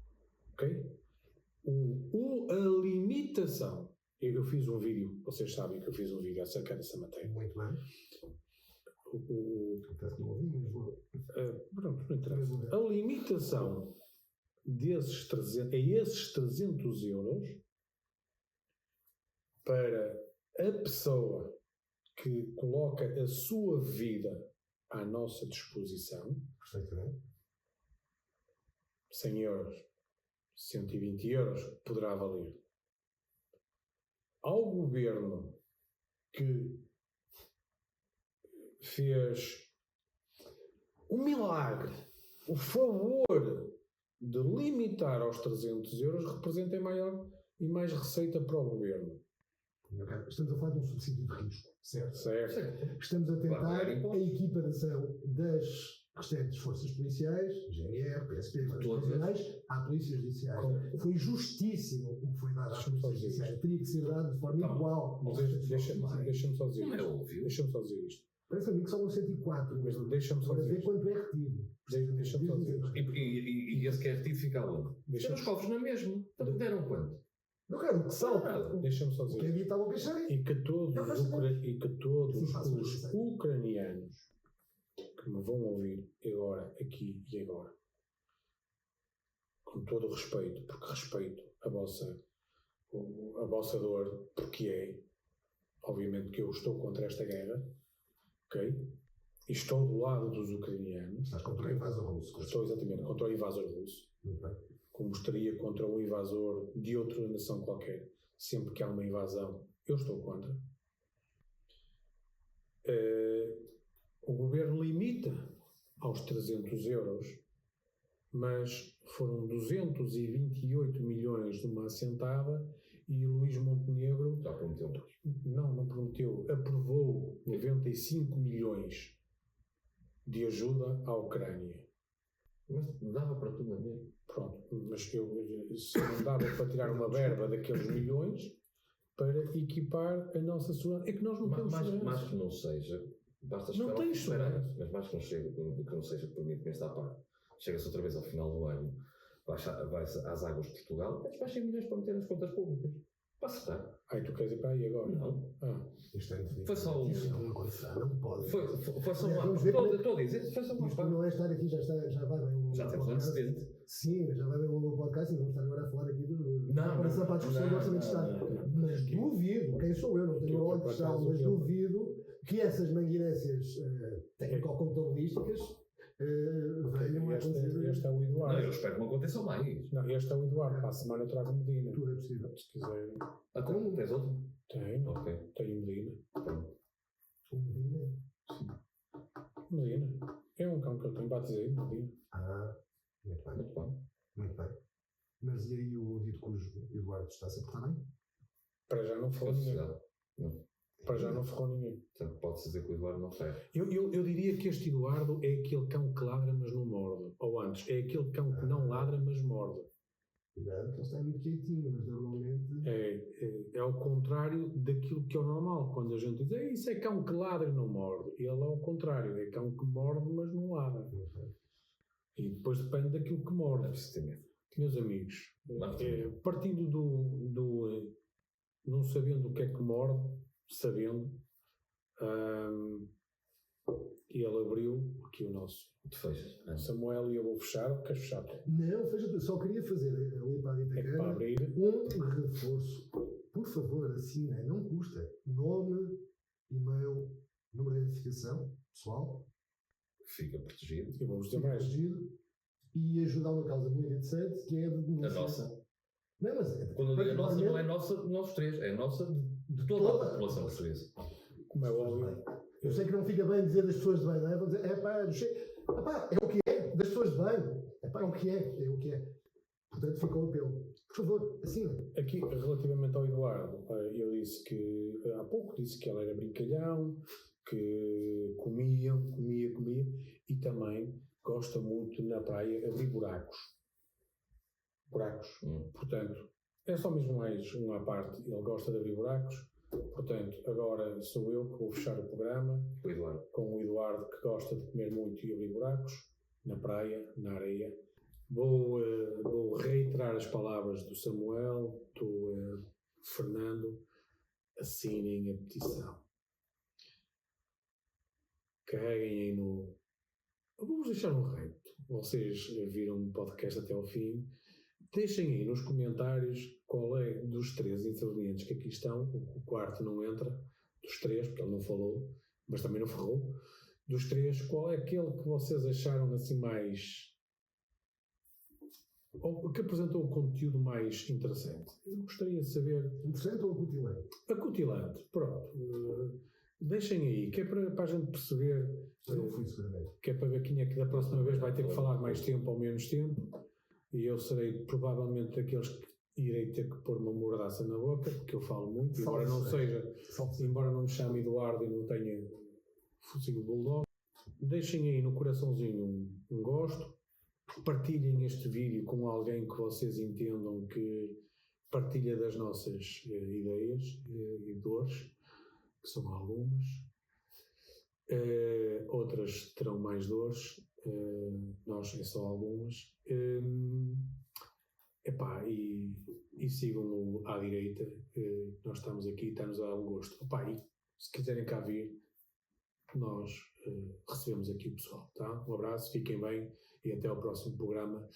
Ok? A limitação. Eu fiz um vídeo, vocês sabem que eu fiz um vídeo acerca dessa matéria. Muito bem. Acontece que não ouvi, mas vou. Pronto, não interessa. A limitação esses 300 euros para a pessoa que coloca a sua vida à nossa disposição, Perfeitamente. 100 euros, 120 euros, poderá valer. Ao governo que fez o milagre, o favor de limitar aos 300 euros, representa maior e mais receita para o governo. Estamos a falar de um subsídio de risco, certo? Certo. Estamos a tentar Vai haver a equiparação das restantes forças policiais, GNR, PSP, regionais, à Polícia Judiciária. Foi justíssimo o que foi dado à Polícia Judiciária. Teria que ser dado de forma igual. Mas deixa-me só dizer Não é isto. óbvio. Deixa-me só dizer isto. Parece-me que são uns 104. Mas deixa-me só Para dizer ver isto. quanto é retido. Deixa-me só dizer isto. E esse que é retido fica onde? Deixa-me- Os cofres na mesma. Então deram quanto? Não quero que salta. Deixa-me só O que dizer é isto. dito ao Caixari. E que todos Sim, faço os isso. ucranianos que me vão ouvir agora, aqui e agora, com todo o respeito, porque respeito a vossa dor, porque obviamente que eu estou contra esta guerra, ok? E estou do lado dos ucranianos. Estás contra o invasor russo. Estou exatamente contra o invasor russo, Muito bem. como estaria contra um invasor de outra nação qualquer. Sempre que há uma invasão, eu estou contra. O governo limita aos 300 euros, mas foram 228 milhões de uma assentada e o Luís Montenegro Já prometeu. não prometeu, aprovou 95 milhões de ajuda à Ucrânia. Mas dava para tudo a mesmo. Pronto, mas se não dava para tirar uma verba daqueles milhões para equipar a nossa segurança. É que nós não temos segurança. Mais que não seja, basta Não esperar. tens segurança. Mas mais que não seja, permite-me esta parte. Chega-se outra vez ao final do ano, vai-se às águas de Portugal, vai 100 milhões para meter nas contas públicas. Para acertar. Ai, tu queres ir para aí agora? Não. Isto é Foi só um. Isto não aconteceu. Não pode. Foi só Vamos uma. ver como é- Estou a dizer, foi só uma Isto parte. não é estar aqui, já vai bem o Já temos um podcast. antecedente. Sim, já vai bem o podcast e vamos estar agora a falar aqui do. Não, para para a discussão do Orçamento de Estado. não. Mas duvido, quem sou eu, não tenho a bola de cristal, mas duvido que essas manguinências técnico-contabilísticas venham a acontecer. Este é o Eduardo. Não, eles espero que não aconteçam mais. Não, este é o Eduardo. Para a semana eu trago o Medina. Tudo é possível. Se quiserem. Até tens outro? Tenho. Ok. Tenho Medina. Pronto. Um Medina. Medina. É um cão que eu tenho batizado. Medina. Ah, muito bem. Muito bem. Muito bem. Mas e aí o dito cujo Eduardo está-se a portar bem? Para já não ferrou ninguém. Não. Para já não ferrou ninguém. Portanto, pode-se dizer que o Eduardo não ferra. Eu diria que este Eduardo é aquele cão que ladra, mas não morde. Ou antes, é aquele cão que não ladra, mas morde. Cuidado, que ele está muito quietinho, mas normalmente. É ao contrário daquilo que é o normal. Quando a gente diz, isso é cão que ladra e não morde. Ele é ao contrário, é cão que morde, mas não ladra. E depois depende daquilo que morde. Meus amigos, partindo do não sabendo o que é que morde, sabendo, ele abriu aqui o nosso Samuel e eu vou fechar. Queres fechar? Não, fecha tu. Só queria fazer ali para a dita É para abrir. um reforço. Por favor, assina, não custa. Nome, e-mail, número de identificação pessoal. Fica protegido. Eu vou-vos dizer mais. E ajudar uma causa muito interessante que é de denúncia. A nossa. Não, mas Quando eu digo a nossa, não é nossa de nós três, é a nossa de toda a população portuguesa. Como é óbvio. Eu sei que não fica bem dizer das pessoas de bem, não é? Vão dizer, é o que é, das pessoas de bem. É o que é o que é. Portanto, fica o apelo. Por favor, assina. Aqui, relativamente ao Eduardo, eu disse que, há pouco, disse que ele era brincalhão, que comia, e também gosta muito na praia abrir buracos. Portanto, é só mesmo mais uma parte. Ele gosta de abrir buracos. Portanto, agora sou eu que vou fechar o programa com o Eduardo, que gosta de comer muito e abrir buracos na praia, na areia. Vou reiterar as palavras do Samuel, do Fernando. Assinem a petição. Carreguem aí no... Vamos deixar um rate. Vocês viram o podcast até ao fim. Deixem aí nos comentários qual é dos 3 intervenientes que aqui estão. O quarto não entra, dos 3, porque ele não falou, mas também não ferrou. Dos 3, qual é aquele que vocês acharam assim mais... ou que apresentou um conteúdo mais interessante? Eu gostaria de saber... Interessante ou acutilante? Acutilante, pronto. Deixem aí, que é para a gente perceber... Eu fui seguramente. Que é para ver quem é que da próxima vez vai ter que falar mais tempo ou menos tempo. E eu serei provavelmente daqueles que irei ter que pôr uma mordaça na boca, porque eu falo muito, embora não me chame Eduardo e não tenha focinho bulldog. Deixem aí no coraçãozinho um gosto, partilhem este vídeo com alguém que vocês entendam que partilha das nossas ideias e dores, que são algumas. Outras terão mais dores, nós é só algumas. E sigam-no à direita, nós estamos aqui, está-nos a dar um gosto. E se quiserem cá vir, nós recebemos aqui o pessoal, tá? Um abraço, fiquem bem e até ao próximo programa